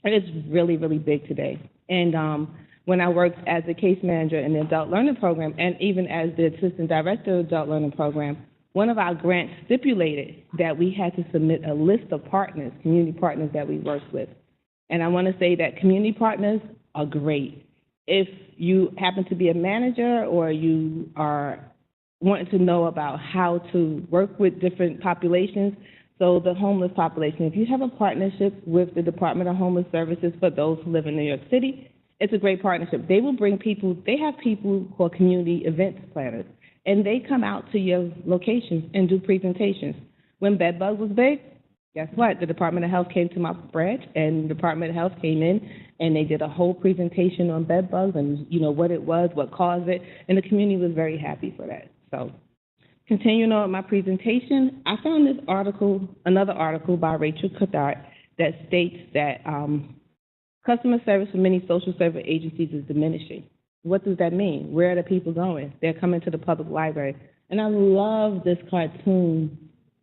It's really, really big today. And when I worked as a case manager in the adult learning program and even as the assistant director of the adult learning program, one of our grants stipulated that we had to submit a list of partners, community partners that we worked with. And I want to say that community partners are great. If you happen to be a manager or you are wanting to know about how to work with different populations, so the homeless population, if you have a partnership with the Department of Homeless Services for those who live in New York City, it's a great partnership. They will bring people, they have people who are community events planners, and they come out to your locations and do presentations. When bedbug was big, guess what? The Department of Health came to my branch, and the Department of Health came in, and they did a whole presentation on bedbugs and, what it was, what caused it, and the community was very happy for that. So, continuing on with my presentation, I found this article, another article by Rachel Coddart, that states that customer service for many social service agencies is diminishing. What does that mean? Where are the people going? They're coming to the public library. And I love this cartoon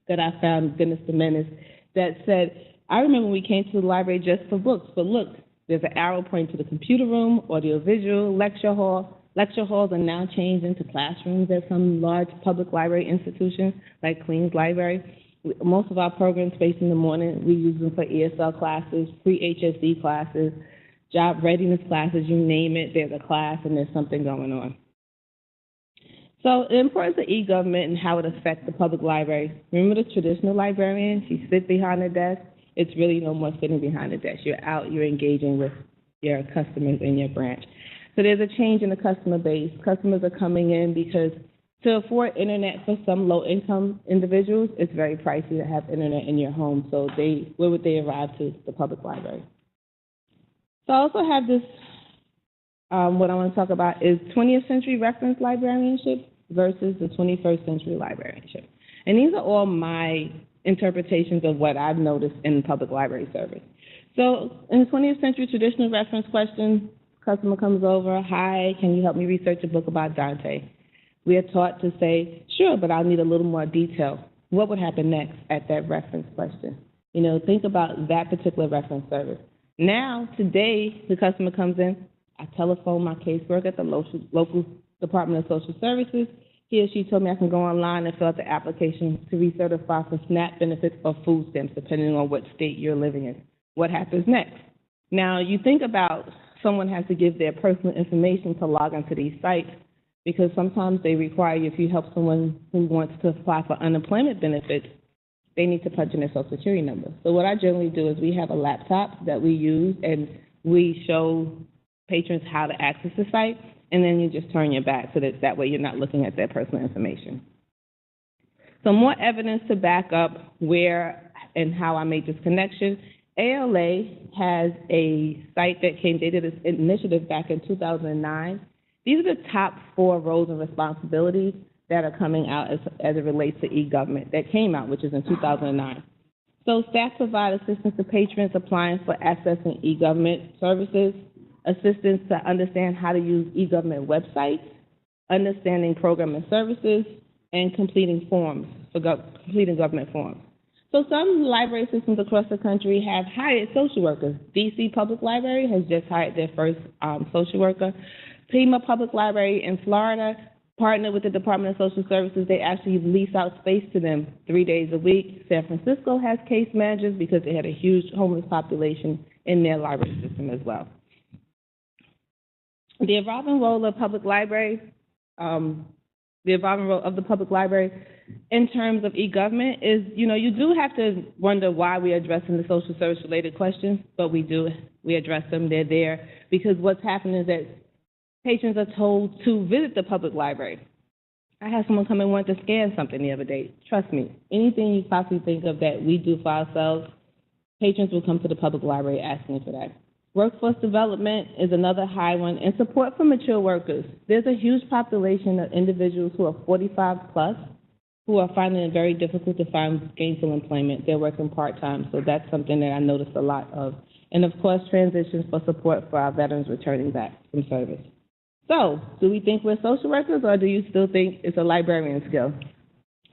that I found, Dennis the Menace, that said, I remember we came to the library just for books, but look, there's an arrow pointing to the computer room, audiovisual, lecture hall. Lecture halls are now changed into classrooms at some large public library institutions like Queens Library. Most of our program space in the morning, we use them for ESL classes, pre-HSC classes, job readiness classes, you name it, there's a class and there's something going on. So the importance of e-government and how it affects the public library. Remember the traditional librarian? She sits behind the desk. It's really no more sitting behind the desk. You're out, you're engaging with your customers in your branch. So there's a change in the customer base. Customers are coming in because to afford internet for some low-income individuals, it's very pricey to have internet in your home. So where would they arrive to? The public library. So I also have this, what I want to talk about is 20th century reference librarianship versus the 21st century librarianship. And these are all my interpretations of what I've noticed in public library service. So in the 20th century traditional reference question, customer comes over, hi, can you help me research a book about Dante? We are taught to say, sure, but I'll need a little more detail. What would happen next at that reference question? Think about that particular reference service. Now, today, the customer comes in, I telephone my caseworker at the local Department of Social Services. He or she told me I can go online and fill out the application to recertify for SNAP benefits or food stamps, depending on what state you're living in. What happens next? Now, you think about someone has to give their personal information to log into these sites because sometimes they require you, if you help someone who wants to apply for unemployment benefits, they need to punch in their Social Security number. So what I generally do is we have a laptop that we use and we show patrons how to access the site, and then you just turn your back so that way you're not looking at their personal information. So more evidence to back up where and how I made this connection. ALA has a site that they did this initiative back in 2009. These are the top 4 roles and responsibilities that are coming out as it relates to e-government that came out, which is in 2009. So staff provide assistance to patrons applying for accessing e-government services, assistance to understand how to use e-government websites, understanding program and services, and completing forms, completing government forms. So some library systems across the country have hired social workers. DC Public Library has just hired their first social worker. Pima Public Library in Florida partnered with the Department of Social Services. They actually lease out space to them 3 days a week. San Francisco has case managers because they had a huge homeless population in their library system as well. The evolving role of public library, the evolving role of the public library in terms of e-government is, you do have to wonder why we're addressing the social service-related questions, but we do. We address them. They're there because what's happening is that patrons are told to visit the public library. I had someone come and want to scan something the other day. Trust me, anything you possibly think of that we do for ourselves, patrons will come to the public library asking for that. Workforce development is another high one, and support for mature workers. There's a huge population of individuals who are 45 plus who are finding it very difficult to find gainful employment. They're working part-time, so that's something that I noticed a lot of. And of course, transitions for support for our veterans returning back from service. So, do we think we're social workers, or do you still think it's a librarian skill?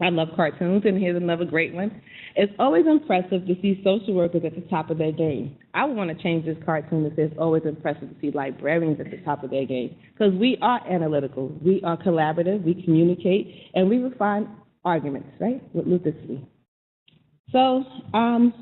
I love cartoons, and here's another great one. It's always impressive to see social workers at the top of their game. I want to change this cartoon that says it's always impressive to see librarians at the top of their game, because we are analytical, we are collaborative, we communicate, and we refine arguments, right, with lucidity. So,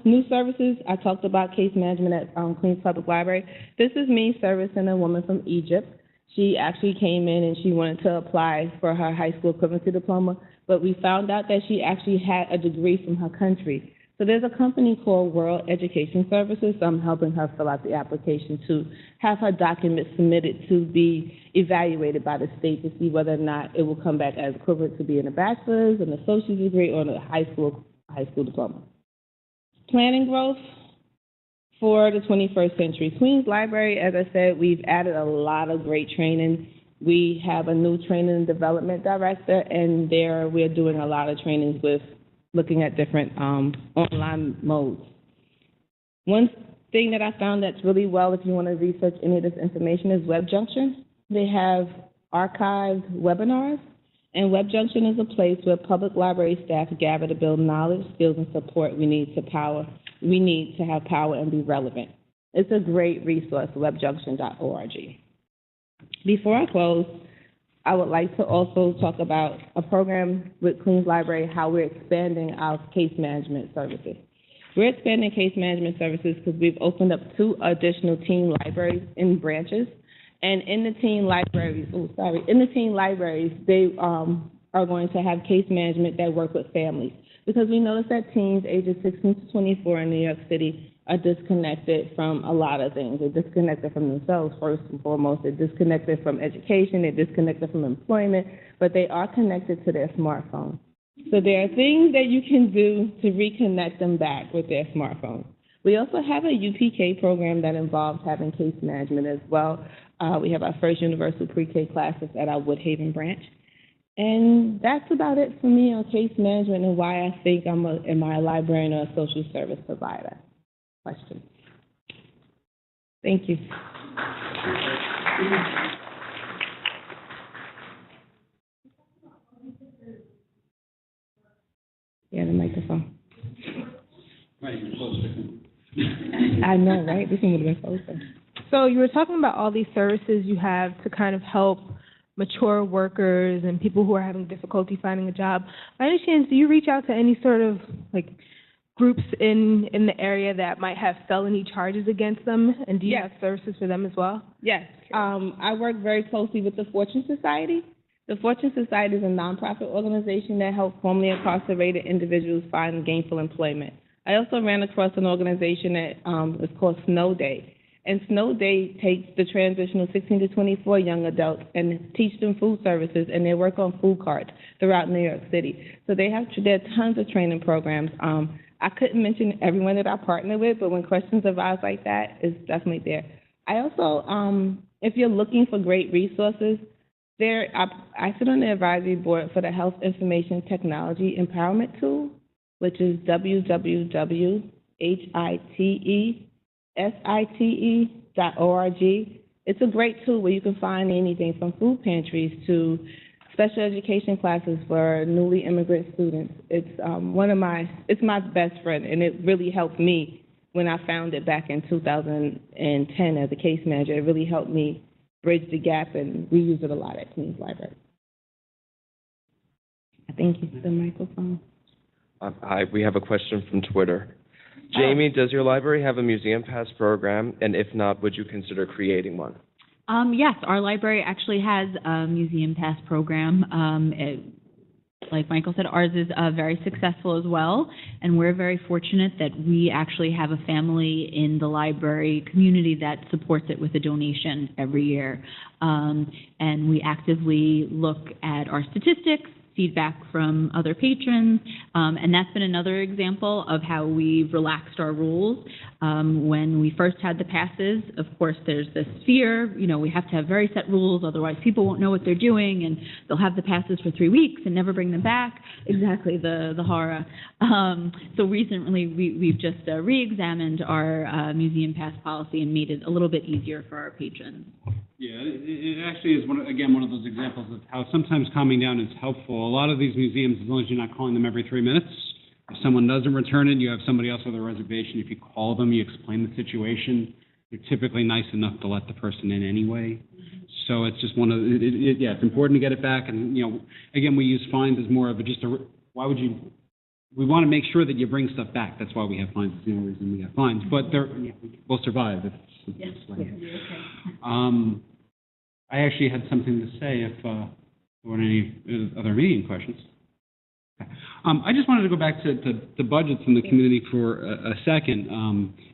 new services, I talked about case management at Queens Public Library. This is me servicing a woman from Egypt. She actually came in and she wanted to apply for her high school equivalency diploma, but we found out that she actually had a degree from her country. So there's a company called World Education Services, so I'm helping her fill out the application to have her documents submitted to be evaluated by the state to see whether or not it will come back as equivalent to being a bachelor's, an associate's degree, or a high school diploma. Planning growth for the 21st century. Queens Library, as I said, we've added a lot of great training. We have a new training and development director, and there we're doing a lot of trainings with looking at different online modes. One thing that I found that's really well, if you want to research any of this information, is WebJunction. They have archived webinars, and WebJunction is a place where public library staff gather to build knowledge, skills, and support we need to have power and be relevant. It's a great resource, webjunction.org. Before I close, I would like to also talk about a program with Queens Library, how we're expanding our case management services. We're expanding case management services because we've opened up 2 additional teen libraries in branches. And in the teen libraries, they are going to have case management that work with families. Because we notice that teens ages 16 to 24 in New York City are disconnected from a lot of things. They're disconnected from themselves, first and foremost. They're disconnected from education. They're disconnected from employment. But they are connected to their smartphone. So there are things that you can do to reconnect them back with their smartphone. We also have a UPK program that involves having case management as well. We have our first universal pre-K classes at our Brookhaven branch. And that's about it for me on case management and why I think am I a librarian or a social service provider. Questions? Thank you. Yeah, the microphone. I know, right? This one would have been closer. So you were talking about all these services you have to kind of help mature workers and people who are having difficulty finding a job. By any chance, do you reach out to any sort of groups in the area that might have felony charges against them? And do you have services for them as well? Yes. I work very closely with the Fortune Society. The Fortune Society is a nonprofit organization that helps formerly incarcerated individuals find gainful employment. I also ran across an organization that is called Snow Day. And Snow Day takes the transitional 16 to 24 young adults and teach them food services, and they work on food carts throughout New York City. So there are tons of training programs. I couldn't mention everyone that I partner with, but when questions arise like that, it's definitely there. I also, if you're looking for great resources, I sit on the advisory board for the Health Information Technology Empowerment Tool, which is www.HITESITE.org. It's a great tool where you can find anything from food pantries to special education classes for newly immigrant students. It's it's my best friend, and it really helped me when I found it back in 2010 as a case manager. It really helped me bridge the gap, and we use it a lot at Queens Library. I think it's the microphone. Hi, we have a question from Twitter. Jamie, does your library have a museum pass program? And if not, would you consider creating one? Yes, our library actually has a Museum Pass program. Like Michael said, ours is very successful as well, and we're very fortunate that we actually have a family in the library community that supports it with a donation every year. And we actively look at our statistics, feedback from other patrons, and that's been another example of how we've relaxed our rules. When we first had the passes, of course, there's this fear, we have to have very set rules, otherwise people won't know what they're doing, and they'll have the passes for 3 weeks and never bring them back. Exactly, the horror. So recently, we've just re-examined our Museum Pass policy and made it a little bit easier for our patrons. Yeah, it actually is, one of those examples of how sometimes calming down is helpful. A lot of these museums, as long as you're not calling them every 3 minutes, if someone doesn't return it, you have somebody else with a reservation. If you call them, you explain the situation, you're typically nice enough to let the person in anyway. So it's just it's important to get it back. And, again, we use fines as more of we want to make sure that you bring stuff back. That's why we have fines. It's the only reason we have fines. But we'll survive. Yes. I actually had something to say if there weren't any other meeting questions. I just wanted to go back to the budgets in the community for a second.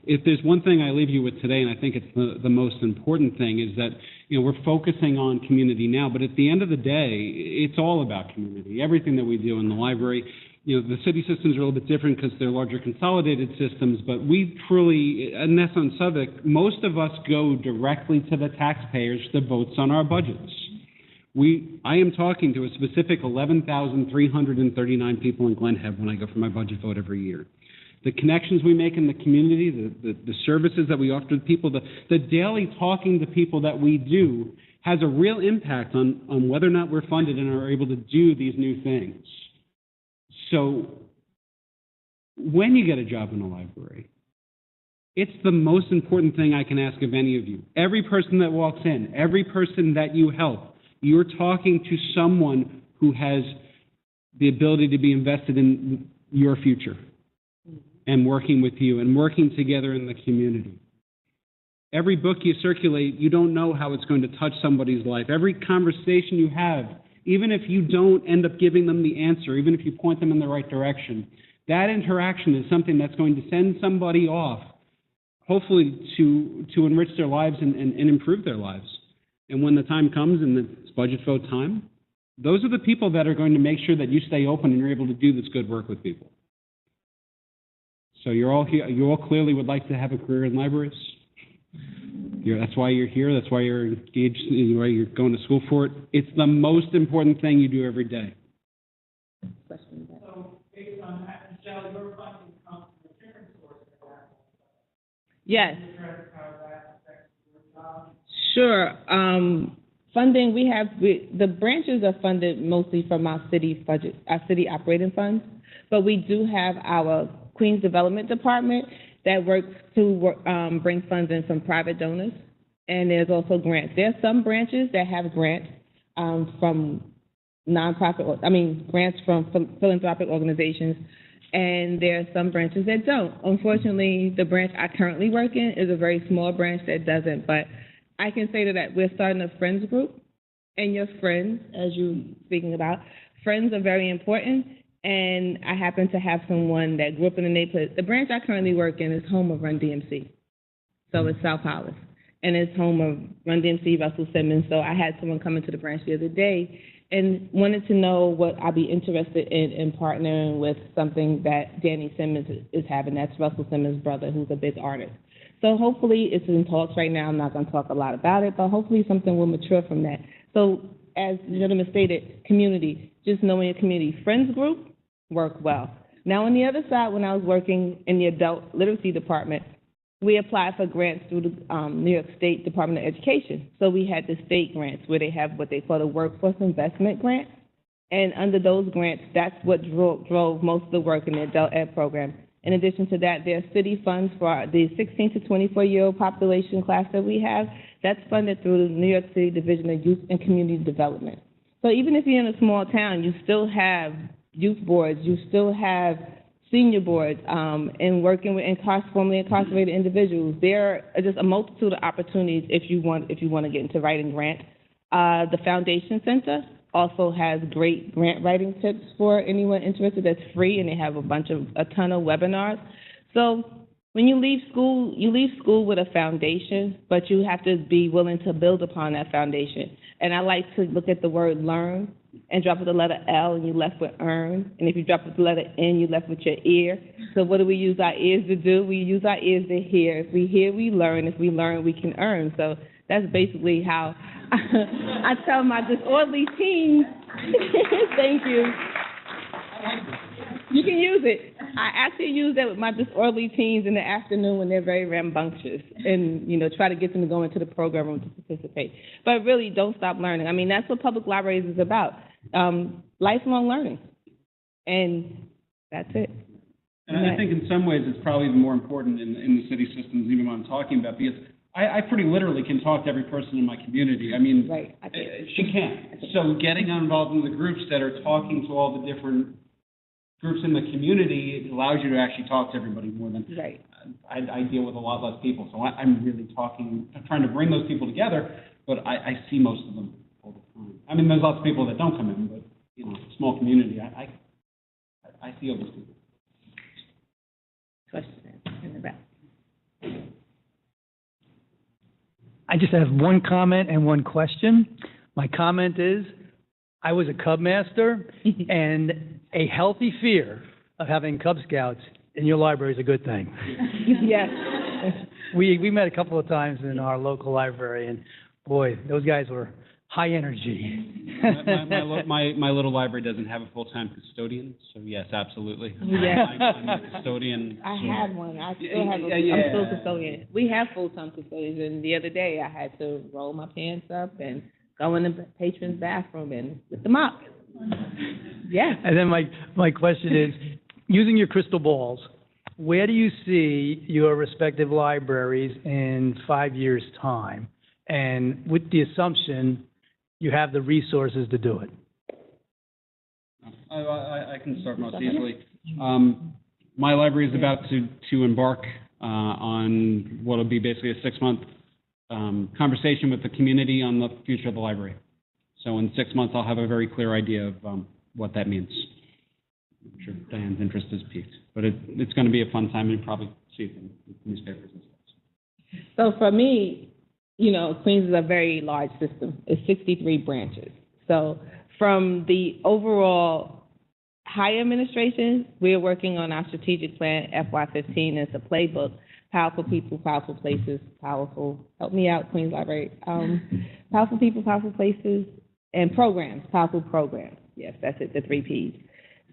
If there's one thing I leave you with today, and I think it's the most important thing, is that we're focusing on community now, but at the end of the day, it's all about community. Everything that we do in the library, the city systems are a little bit different because they're larger consolidated systems, but we truly, and that's on Southwick, most of us go directly to the taxpayers that votes on our budgets. I am talking to a specific 11,339 people in Glen Hebb when I go for my budget vote every year. The connections we make in the community, the services that we offer to people, the daily talking to people that we do has a real impact on whether or not we're funded and are able to do these new things. So when you get a job in a library, it's the most important thing I can ask of any of you. Every person that walks in, every person that you help, you're talking to someone who has the ability to be invested in your future and working with you and working together in the community. Every book you circulate, you don't know how it's going to touch somebody's life. Every conversation you have, even if you don't end up giving them the answer, even if you point them in the right direction, that interaction is something that's going to send somebody off, hopefully to enrich their lives and improve their lives. And when the time comes and it's budget vote time, those are the people that are going to make sure that you stay open and you're able to do this good work with people. So you're all here, you all clearly would like to have a career in libraries. That's why you're here. That's why you're engaged, why you're going to school for it. It's the most important thing you do every day. So, based on that, Michele, your funding comes from a different source than that. Yes. Can you address how that affects your job? Sure. Funding, the branches are funded mostly from our city budget, our city operating funds, but we do have our Queens Development Department that works to bring funds in from private donors, and there's also grants. There are some branches that have grants from grants from philanthropic organizations, and there are some branches that don't. Unfortunately, the branch I currently work in is a very small branch that doesn't, but I can say that we're starting a friends group, and your friends, as you're speaking about, friends are very important. And I happen to have someone that grew up in the neighborhood. The branch I currently work in is home of Run DMC. So it's South Hollis. And it's home of Run DMC, Russell Simmons. So I had someone come into the branch the other day and wanted to know what I'd be interested in partnering with something that Danny Simmons is having. That's Russell Simmons' brother, who's a big artist. So hopefully it's in talks right now. I'm not going to talk a lot about it, but hopefully something will mature from that. So as the gentleman stated, community, just knowing your community friends group, work well. Now, on the other side, when I was working in the adult literacy department, we applied for grants through the New York State Department of Education. So we had the state grants where they have what they call the workforce investment grant. And under those grants, that's what drove most of the work in the adult ed program. In addition to that, there are city funds for the 16 to 24-year-old population class that we have. That's funded through the New York City Division of Youth and Community Development. So even if you're in a small town, you still have youth boards, you still have senior boards, and working with formerly incarcerated individuals. There are just a multitude of opportunities if you want to get into writing grants. The Foundation Center also has great grant writing tips for anyone interested. That's free, and they have a ton of webinars. So when you leave school with a foundation, but you have to be willing to build upon that foundation. And I like to look at the word learn and drop with the letter L, and you're left with earn. And if you drop with the letter N, you're left with your ear. So what do we use our ears to do? We use our ears to hear. If we hear, we learn. If we learn, we can earn. So that's basically how I tell my disorderly teens. Thank you. You can use it. I actually use that with my disorderly teens in the afternoon when they're very rambunctious, and try to get them to go into the program room to participate. But really, don't stop learning. I mean, that's what public libraries is about, lifelong learning, and that's it. And I think in some ways it's probably even more important in the city systems, even what I'm talking about, because I pretty literally can talk to every person in my community. I mean, right. She can. So getting involved in the groups that are talking to all the different groups in the community, it allows you to actually talk to everybody more than right. I deal with a lot less people. So I'm really trying to bring those people together, but I see most of them all the time. I mean, there's lots of people that don't come in, but small community, I see all those people. Question in the back. I just have one comment and one question. My comment is, I was a Cub master, and a healthy fear of having Cub Scouts in your library is a good thing. Yes. We met a couple of times in our local library, and boy, those guys were high energy. my little library doesn't have a full-time custodian, so yes, absolutely. Yes. I'm a custodian. I had one. I still have I'm still a custodian. We have full-time custodians, and the other day I had to roll my pants up and go in the patron's bathroom and with the mop. Yeah. And then my question is, using your crystal balls, where do you see your respective libraries in 5 years' time? And with the assumption you have the resources to do it. I can start most easily. My library is about to embark on what will be basically a 6-month conversation with the community on the future of the library. So in 6 months, I'll have a very clear idea of what that means. I'm sure Diane's interest is piqued, but it's going to be a fun time, and you'll probably see it in the newspapers and stuff. So for me, Queens is a very large system. It's 63 branches. So from the overall higher administration, we're working on our strategic plan, FY15. It's a playbook. Powerful people, powerful places, powerful, help me out, Queens Library. Powerful people, powerful places, and programs, powerful programs. Yes, that's it, the 3 Ps.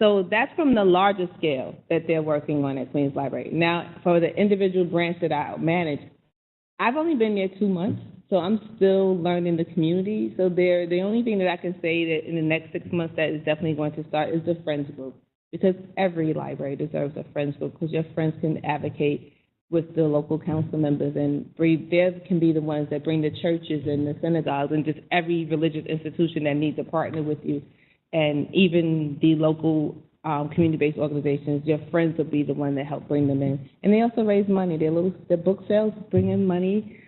So that's from the larger scale that they're working on at Queens Library. Now, for the individual branch that I manage, I've only been there 2 months, so I'm still learning the community. So the only thing that I can say that in the next 6 months that is definitely going to start is the Friends Group, because every library deserves a Friends Group, because your friends can advocate with the local council members, and they can be the ones that bring the churches and the synagogues and just every religious institution that needs to partner with you, and even the local community-based organizations. Your friends will be the one that help bring them in, and they also raise money. Their book sales bring in money.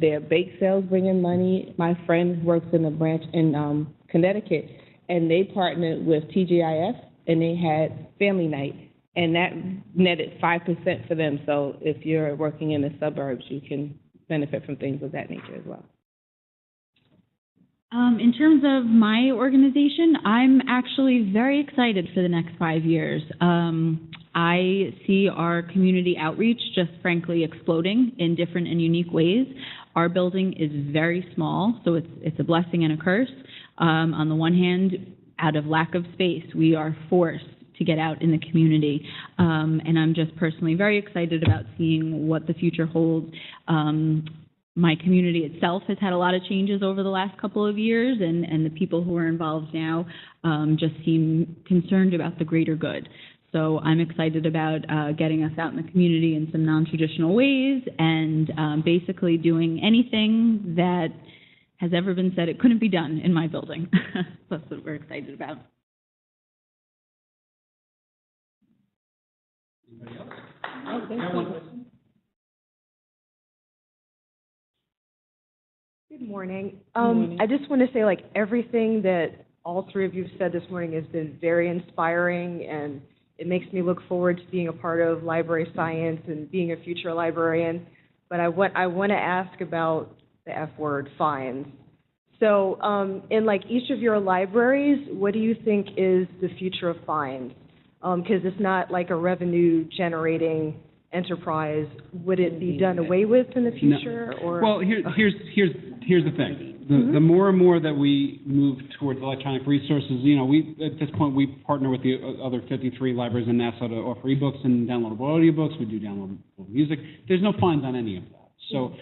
Their bake sales bring in money. My friend works in a branch in Connecticut, and they partnered with TGIF, and they had family night. And that netted 5% for them. So if you're working in the suburbs, you can benefit from things of that nature as well. In terms of my organization, I'm actually very excited for the next 5 years. I see our community outreach just frankly exploding in different and unique ways. Our building is very small, so it's a blessing and a curse. On the one hand, out of lack of space, we are forced to get out in the community. And I'm just personally very excited about seeing what the future holds. My community itself has had a lot of changes over the last couple of years, and the people who are involved now just seem concerned about the greater good. So I'm excited about getting us out in the community in some non-traditional ways, and basically doing anything that has ever been said it couldn't be done in my building. That's what we're excited about. Anybody else? Good morning. Good morning. I just want to say, like, everything that all three of you have said this morning has been very inspiring, and it makes me look forward to being a part of library science and being a future librarian. But I want to ask about the F word, fines. So, in like each of your libraries, what do you think is the future of fines? Because it's not like a revenue-generating enterprise. Would it be done away with in the future, or? Well, here's the thing. The more and more that we move towards electronic resources, you know, at this point we partner with the other 53 libraries in NASA to offer ebooks and downloadable audiobooks. We do downloadable music. There's no fines on any of that. So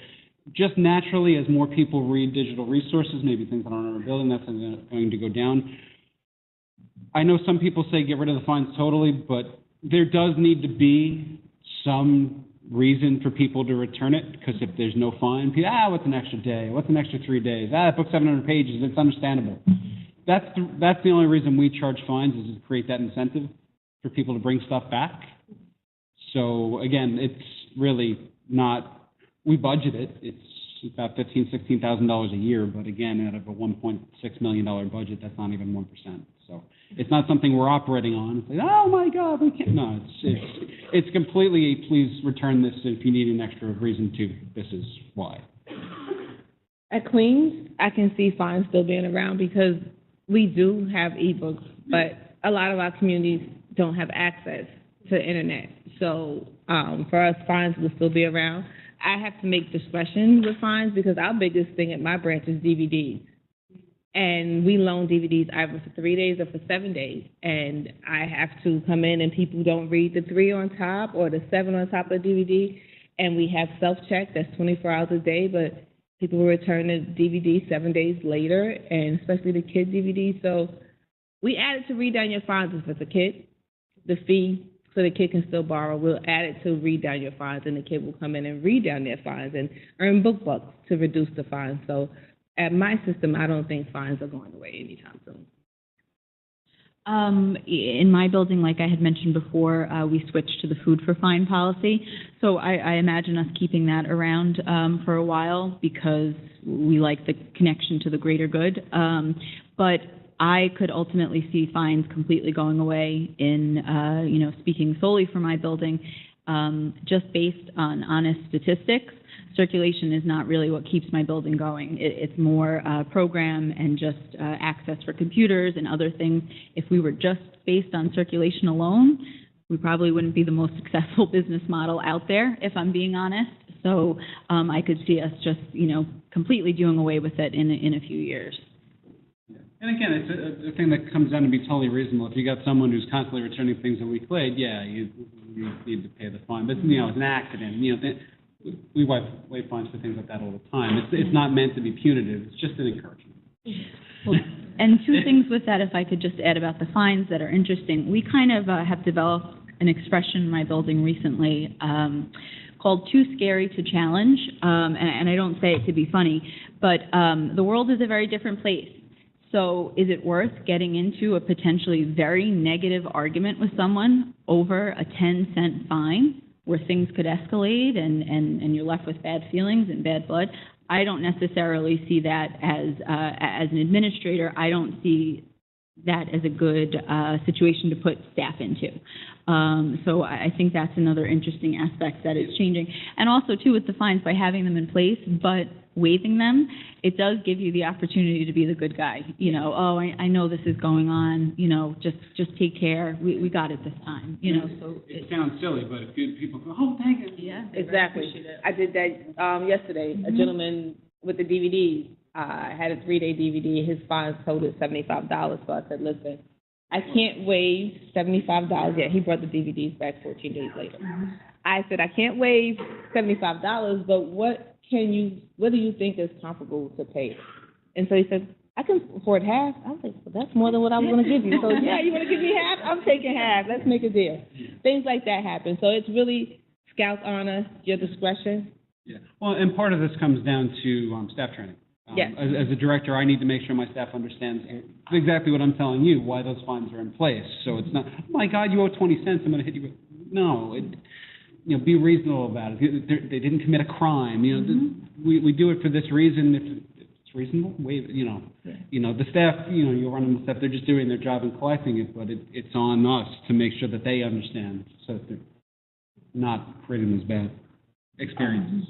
just naturally, as more people read digital resources, maybe things that aren't in our building, that's going to go down. I know some people say get rid of the fines totally, but there does need to be some reason for people to return it, because if there's no fine, people, what's an extra day? What's an extra 3 days? That book's 700 pages. It's understandable. That's the only reason we charge fines, is to create that incentive for people to bring stuff back. So again, it's really not. We budget it. It's about $16,000 a year, but again, out of a $1.6 million budget, that's not even 1%. So it's not something we're operating on. It's like, oh my God, we can't. No, it's completely, please return this if you need an extra reason to. This is why. At Queens, I can see fines still being around because we do have ebooks, but a lot of our communities don't have access to the internet. So for us, fines will still be around. I have to make discretion with fines because our biggest thing at my branch is DVDs. And we loan DVDs either for 3 days or for 7 days. And I have to come in and people don't read the 3 on top or the 7 on top of the DVD. And we have self-check that's 24 hours a day, but people will return the DVD 7 days later, and especially the kid DVD. So we added to read down your fines if it's a kid. The fee, so the kid can still borrow, we'll add it to read down your fines, and the kid will come in and read down their fines and earn book bucks to reduce the fines. So at my system, I don't think fines are going away anytime soon. In my building, like I had mentioned before, we switched to the food for fine policy. So I imagine us keeping that around for a while because we like the connection to the greater good. But I could ultimately see fines completely going away in, speaking solely for my building, just based on honest statistics. Circulation is not really what keeps my building going. It's more program and just access for computers and other things. If we were just based on circulation alone, we probably wouldn't be the most successful business model out there, if I'm being honest. So I could see us just, completely doing away with it in a few years. And again, it's a thing that comes down to be totally reasonable. If you got someone who's constantly returning things a week late, you need to pay the fine. But it's an accident. We waive fines for things like that all the time. It's not meant to be punitive. It's just an encouragement. Well, and two things with that, if I could just add about the fines that are interesting. We kind of have developed an expression in my building recently called "too scary to challenge," and I don't say it to be funny, but the world is a very different place. So is it worth getting into a potentially very negative argument with someone over a 10-cent fine where things could escalate and you're left with bad feelings and bad blood? I don't necessarily see that as an administrator. I don't see that as a good situation to put staff into. So I think that's another interesting aspect that is changing. And also, too, with the fines, by having them in place but waiving them, it does give you the opportunity to be the good guy. I know this is going on, just take care. We got it this time, so. It sounds silly, but if people go, oh, thank you. Yeah. Exactly. I did that yesterday. A gentleman with the DVDs had a 3-day DVD. His fines totaled $75. So I said, listen, I can't waive $75 yet. He brought the DVDs back 14 days later. I said, I can't waive $75, but what do you think is comparable to pay? And so he said, I can afford half. I was like, well, that's more than what I was going to give you. So, yeah, you want to give me half? I'm taking half. Let's make a deal. Things like that happen. So it's really Scout's honor, your discretion. Yeah. Well, and part of this comes down to staff training. Yes. As a director, I need to make sure my staff understands exactly what I'm telling you, why those fines are in place. So it's not, oh my God, you owe 20 cents, I'm going to hit you with. no, be reasonable about it. They didn't commit a crime. We do it for this reason. If it's reasonable, the staff, you're running the staff. They're just doing their job and collecting it, but it's on us to make sure that they understand, so that they're not creating these bad experiences.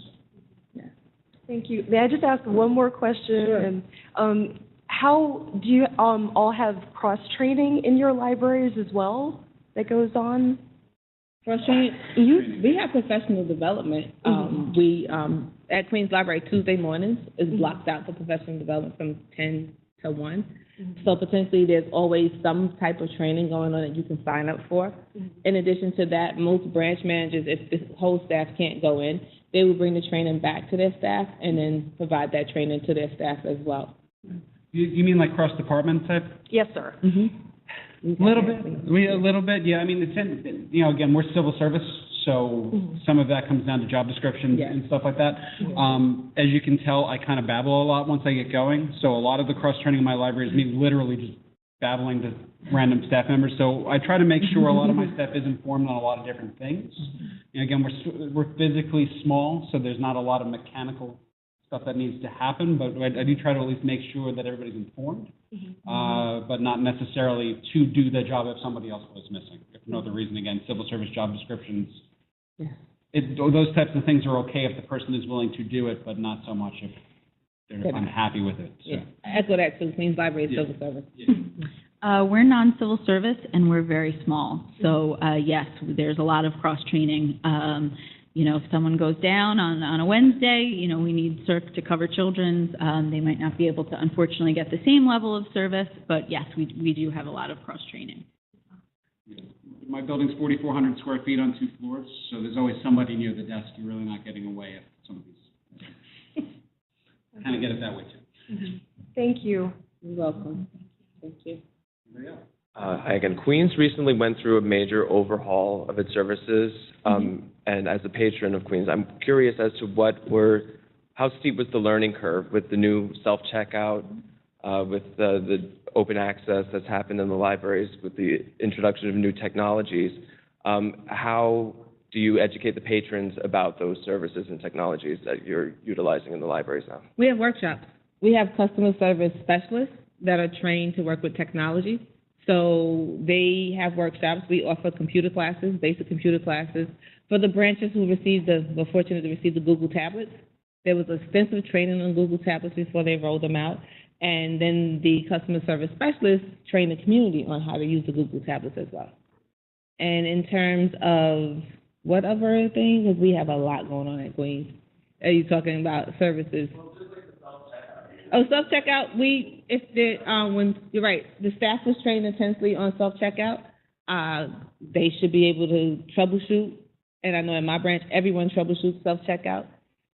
Thank you. May I just ask one more question? Sure. How do you all have cross-training in your libraries as well that goes on? Cross-training? We have professional development. We, at Queens Library, Tuesday mornings is blocked out for professional development from 10 to 1. So potentially there's always some type of training going on that you can sign up for. In addition to that, most branch managers, if the whole staff can't go in, they will bring the training back to their staff and then provide that training to their staff as well. You mean like cross-department type? Yes, sir. A little bit, yeah. I mean, again, we're civil service, so some of that comes down to job descriptions and stuff like that. As you can tell, I kind of babble a lot once I get going, so a lot of the cross-training in my library is me literally just babbling to random staff members. So I try to make sure a lot of my staff is informed on a lot of different things. Again, we're physically small, so there's not a lot of mechanical stuff that needs to happen, but I do try to at least make sure that everybody's informed, but not necessarily to do the job if somebody else was missing. If no other reason, again, civil service job descriptions, those types of things are okay if the person is willing to do it, but not so much if they're unhappy with it. So. I echo that too. Queens Library is civil service. We're non-civil service, and we're very small. So, yes, there's a lot of cross-training. If someone goes down on a Wednesday, we need CERC to cover children's. They might not be able to, unfortunately, get the same level of service, but yes, we do have a lot of cross-training. My building's 4,400 square feet on 2 floors, so there's always somebody near the desk. You're really not getting away if some of these. Kind of get it that way, too. Thank you. You're welcome. Thank you. Hi again. Queens recently went through a major overhaul of its services, and as a patron of Queens, I'm curious as to how steep was the learning curve with the new self-checkout, with the open access that's happened in the libraries, with the introduction of new technologies. How do you educate the patrons about those services and technologies that you're utilizing in the libraries now? We have workshops. We have customer service specialists that are trained to work with technology. So they have workshops. We offer computer classes, basic computer classes. For the branches who were fortunate to receive the Google tablets, there was extensive training on Google tablets before they rolled them out. And then the customer service specialists train the community on how to use the Google tablets as well. And in terms of what other things, because we have a lot going on at Queens. Are you talking about services? Oh, self-checkout, when you're right, the staff was trained intensely on self-checkout. They should be able to troubleshoot, and I know in my branch, everyone troubleshoots self-checkout.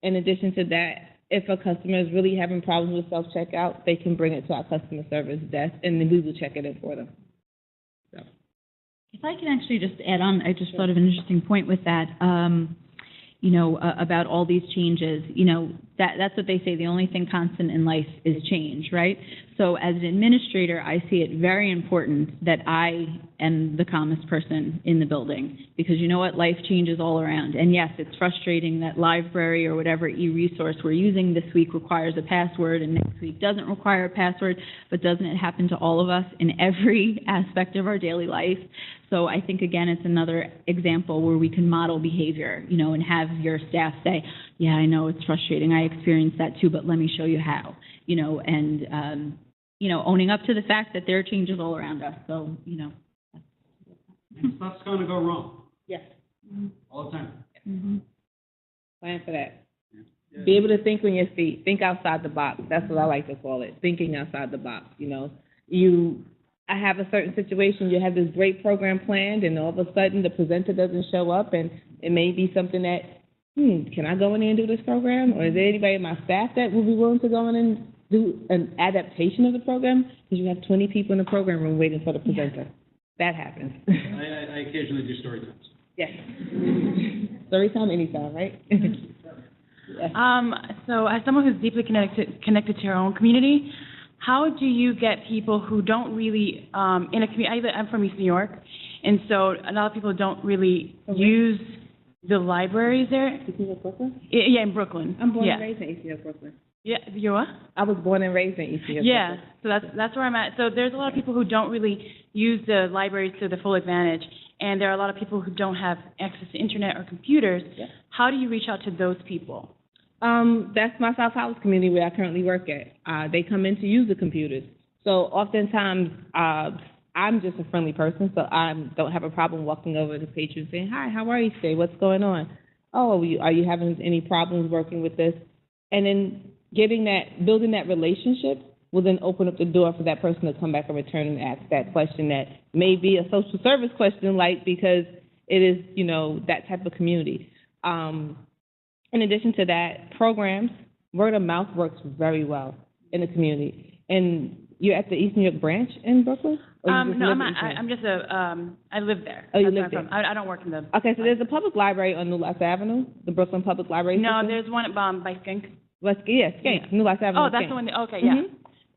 In addition to that, if a customer is really having problems with self-checkout, they can bring it to our customer service desk, and then we will check it in for them. So. If I can actually just add on, I just thought of an interesting point with that. About all these changes, that's what they say, the only thing constant in life is change, right? So as an administrator, I see it very important that I am the calmest person in the building, because you know what, life changes all around. And yes, it's frustrating that library or whatever e-resource we're using this week requires a password and next week doesn't require a password, but doesn't it happen to all of us in every aspect of our daily life? So I think, again, it's another example where we can model behavior, and have your staff say, yeah, I know it's frustrating. I experienced that too, but let me show you how, and owning up to the fact that there are changes all around us. So, And stuff's going to go wrong. Yes. All the time. Plan for that. Yeah. Be able to think on your feet. Think outside the box. That's what I like to call it. Thinking outside the box. I have a certain situation, you have this great program planned, and all of a sudden the presenter doesn't show up, and it may be something that, can I go in there and do this program? Or is there anybody in my staff that would be willing to go in and do an adaptation of the program? Because you have 20 people in the program room waiting for the presenter. That happens. I occasionally do story times. Yes. Story time anytime, right? Yes. So as someone who's deeply connected to your own community, how do you get people who don't really, in a community, I'm from East New York, And so a lot of people don't really use the libraries there. Is he in Brooklyn? Yeah, in Brooklyn. I'm born yeah. and raised in East New York, Brooklyn. Yeah, you're what? I was born and raised in East New York, Yeah, Brooklyn. so that's where I'm at. So there's a lot of people who don't really use the libraries to the full advantage, and there are a lot of people who don't have access to internet or computers. Yeah. How do you reach out to those people? That's my South Hollis community where I currently work at. They come in to use the computers. So oftentimes, I'm just a friendly person, so I don't have a problem walking over to patrons saying, "Hi, how are you today? What's going on? Oh, are you having any problems working with this?" And then building that relationship will then open up the door for that person to come back and return and ask that question that may be a social service question, like, because it is, that type of community. In addition to that, programs, word of mouth works very well in the community. And you're at the East New York branch in Brooklyn? No, I'm just I live there. Oh, you That's live where I'm there? from. I don't work in the. Okay, so there's a public library on New Life Avenue, the Brooklyn Public Library No, system? there's one by Skink. Skank, New Life Avenue. Oh, that's Skank. the one. Okay, yeah. Mhm.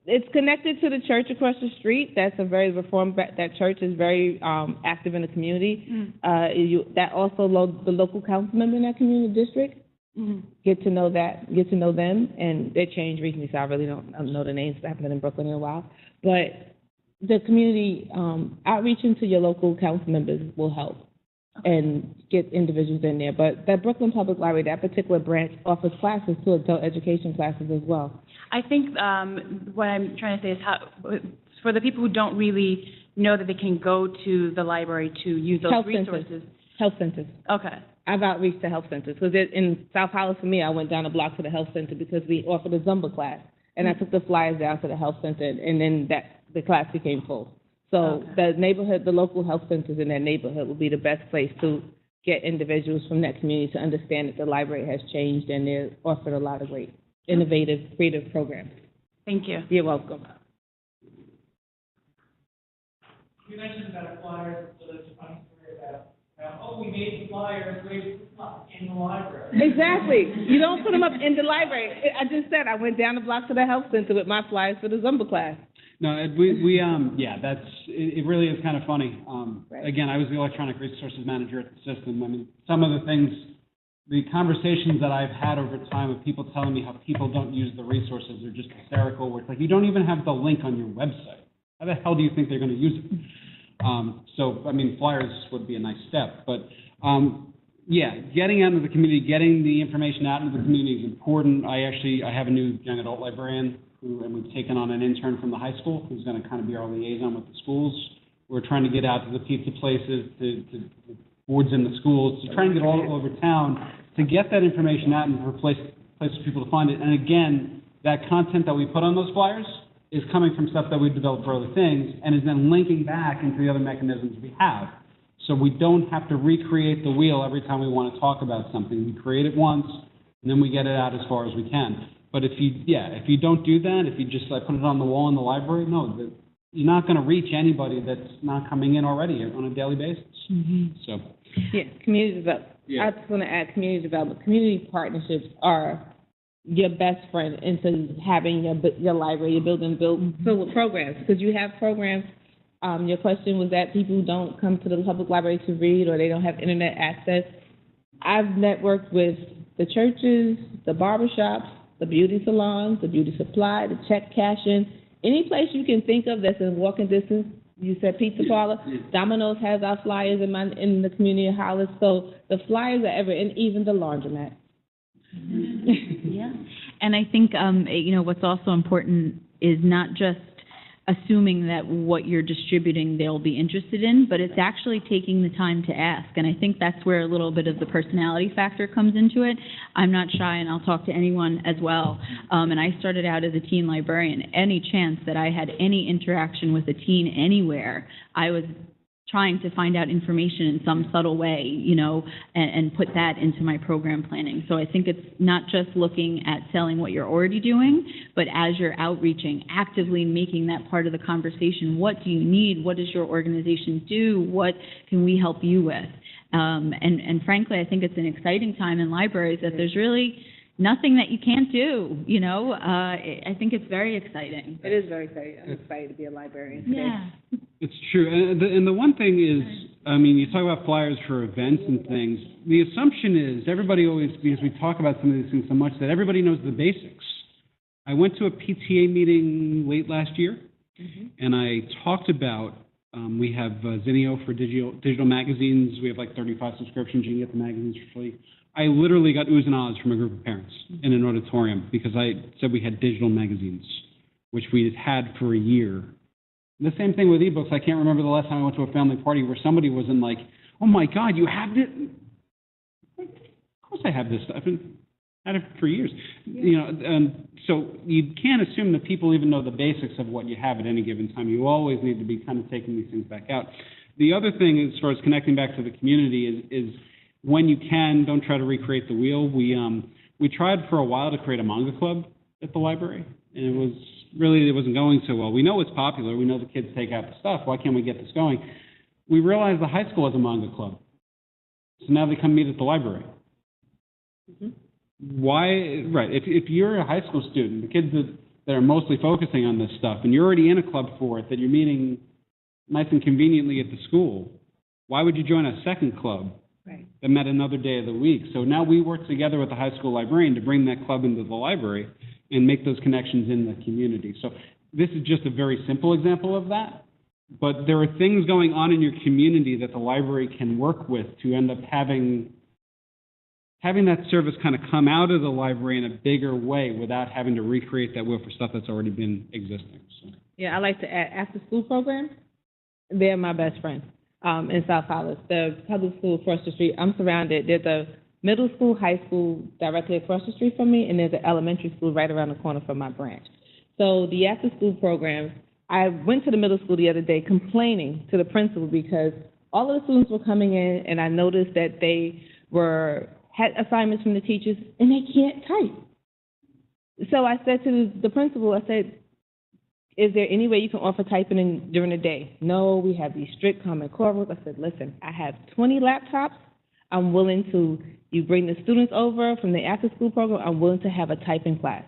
It's connected to the church across the street. That's a very reformed. That church is very active in the community. Mm-hmm. That also the local council member in that community district. Mm-hmm. Get to know them, and they changed recently, so I really don't know the names. I haven't been in Brooklyn in a while, but the community outreach into your local council members will help and get individuals in there. But that Brooklyn Public Library, that particular branch, offers classes to adult education classes as well. I think what I'm trying to say is for the people who don't really know that they can go to the library to use those resources. Health centers. Okay. I've outreached to health centers because in South Hollis, for me, I went down the block to the health center because we offered a Zumba class, and I took the flyers down to the health center, and then the class became full. So the local health centers in that neighborhood would be the best place to get individuals from that community to understand that the library has changed and they're offering a lot of great, innovative, creative programs. Thank you. You're welcome. You mentioned about flyers, so there's a funny story about, we made the flyers, in the library. Exactly. You don't put them up in the library. I just said I went down the block to the health center with my flyers for the Zumba class. No, it really is kind of funny. Right. Again, I was the electronic resources manager at the system. I mean, some of the conversations that I've had over time with people telling me how people don't use the resources are just hysterical, where it's like, you don't even have the link on your website. How the hell do you think they're going to use it? So, I mean, flyers would be a nice step. But, getting out into the community, getting the information out into the community is important. I have a new young adult librarian and we've taken on an intern from the high school who's going to kind of be our liaison with the schools. We're trying to get out to the pizza places, to boards in the schools, to try and get all over town to get that information out and for places for people to find it. And again, that content that we put on those flyers is coming from stuff that we've developed for other things and is then linking back into the other mechanisms we have. So we don't have to recreate the wheel every time we want to talk about something. We create it once, and then we get it out as far as we can. But if you don't do that, if you just put it on the wall in the library, you're not going to reach anybody that's not coming in already on a daily basis. Mm-hmm. So. Yeah, community development. Yeah. I just want to add community development. Community partnerships are your best friend into having your library, your building filled with programs, because you have programs. Your question was that people who don't come to the public library to read or they don't have internet access. I've networked with the churches, the barbershops, the beauty salons, the beauty supply, the check cashing, any place you can think of that's in walking distance. You said pizza parlor. Domino's has our flyers in the community of Hollis. So the flyers are and even the laundromat. Yeah, and I think what's also important is not just assuming that what you're distributing they'll be interested in, but it's actually taking the time to ask. And I think that's where a little bit of the personality factor comes into it. I'm not shy, and I'll talk to anyone as well. And I started out as a teen librarian. Any chance that I had any interaction with a teen anywhere, I was trying to find out information in some subtle way, and put that into my program planning. So I think it's not just looking at selling what you're already doing, but as you're outreaching, actively making that part of the conversation. What do you need? What does your organization do? What can we help you with? And frankly, I think it's an exciting time in libraries that there's really nothing that you can't do, you know? I think it's very exciting. It is very exciting. I'm excited to be a librarian today. Yeah. It's true. And the one thing is, I mean, you talk about flyers for events and things. The assumption is everybody always, because we talk about some of these things so much, that everybody knows the basics. I went to a PTA meeting late last year, and I talked about, we have Zinio for digital magazines. We have like 35 subscriptions. You can get the magazines for free. I literally got oohs and ahs from a group of parents in an auditorium because I said we had digital magazines, which we had for a year. The same thing with ebooks. I can't remember the last time I went to a family party where somebody wasn't like, "Oh my God, you have it?" Of course I have this stuff. I've had it for years. You know, so you can't assume that people even know the basics of what you have at any given time. You always need to be kind of taking these things back out. The other thing, as far as connecting back to the community, is when you can, don't try to recreate the wheel. We tried for a while to create a manga club at the library, and it wasn't going so well. We know it's popular. We know the kids take out the stuff. Why can't we get this going? We realized the high school has a manga club, so now they come meet at the library. Why? Right. If you're a high school student, the kids that are mostly focusing on this stuff, and you're already in a club for it, that you're meeting nice and conveniently at the school, why would you join a second club that met another day of the week? So now we work together with the high school librarian to bring that club into the library and make those connections in the community. So this is just a very simple example of that. But there are things going on in your community that the library can work with to end up having that service kind of come out of the library in a bigger way without having to recreate that wheel for stuff that's already been existing. So. Yeah, I like to add after-school programs. They're my best friend in South Hollis. The public school across the street, I'm surrounded. There's a middle school, high school directly across the street from me, and there's an elementary school right around the corner from my branch. So the after-school programs, I went to the middle school the other day complaining to the principal because all of the students were coming in, and I noticed that they had assignments from the teachers, and they can't type. So I said to the principal, I said, is there any way you can offer typing during the day? No, we have these strict Common Core rules. I said, listen, I have 20 laptops. I'm willing to, you bring the students over from the after-school program, I'm willing to have a typing class.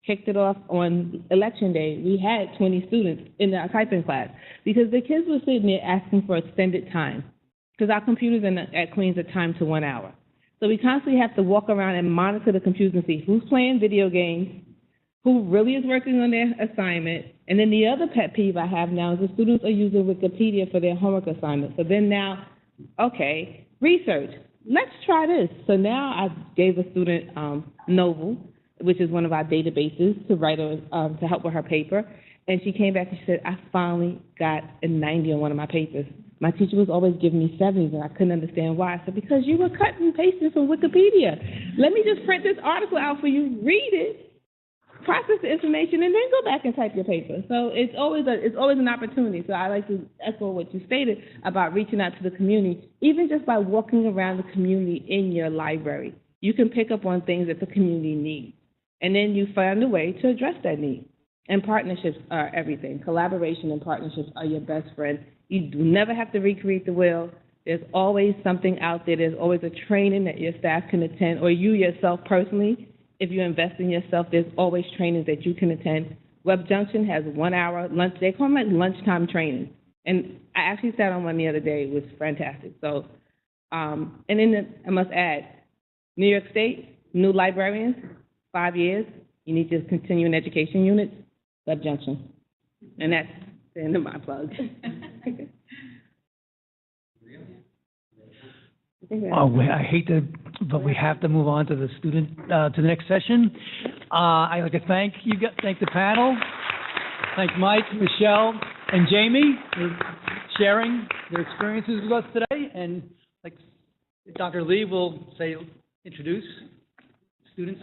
Kicked it off on election day. We had 20 students in our typing class because the kids were sitting there asking for extended time because our computers at Queens are timed to 1 hour. So we constantly have to walk around and monitor the computers and see who's playing video games, who really is working on their assignment. And then the other pet peeve I have now is the students are using Wikipedia for their homework assignments. So then now, okay, research. Let's try this. So now I gave a student Novel, which is one of our databases, to write to help with her paper. And she came back and she said, I finally got a 90 on one of my papers. My teacher was always giving me 70s, and I couldn't understand why. I said, because you were cutting and pasting from Wikipedia. Let me just print this article out for you, read it, process the information, and then go back and type your paper. So it's always an opportunity. So I like to echo what you stated about reaching out to the community, even just by walking around the community in your library. You can pick up on things that the community needs, and then you find a way to address that need. And partnerships are everything. Collaboration and partnerships are your best friend. You do never have to recreate the wheel. There's always something out there. There's always a training that your staff can attend, or you yourself personally. If you invest in yourself, there's always trainings that you can attend. Web Junction has 1 hour lunch. They call them like lunchtime training. And I actually sat on one the other day. It was fantastic. So, and then I must add, New York State, new librarians, 5 years. You need to continue in education units, Web Junction. And that's the end of my plug. I hate to, but we have to move on to the to the next session. I'd like to thank the panel. Thank Mike, Michele, and Jamie for sharing their experiences with us today. And like Dr. Lee will introduce students.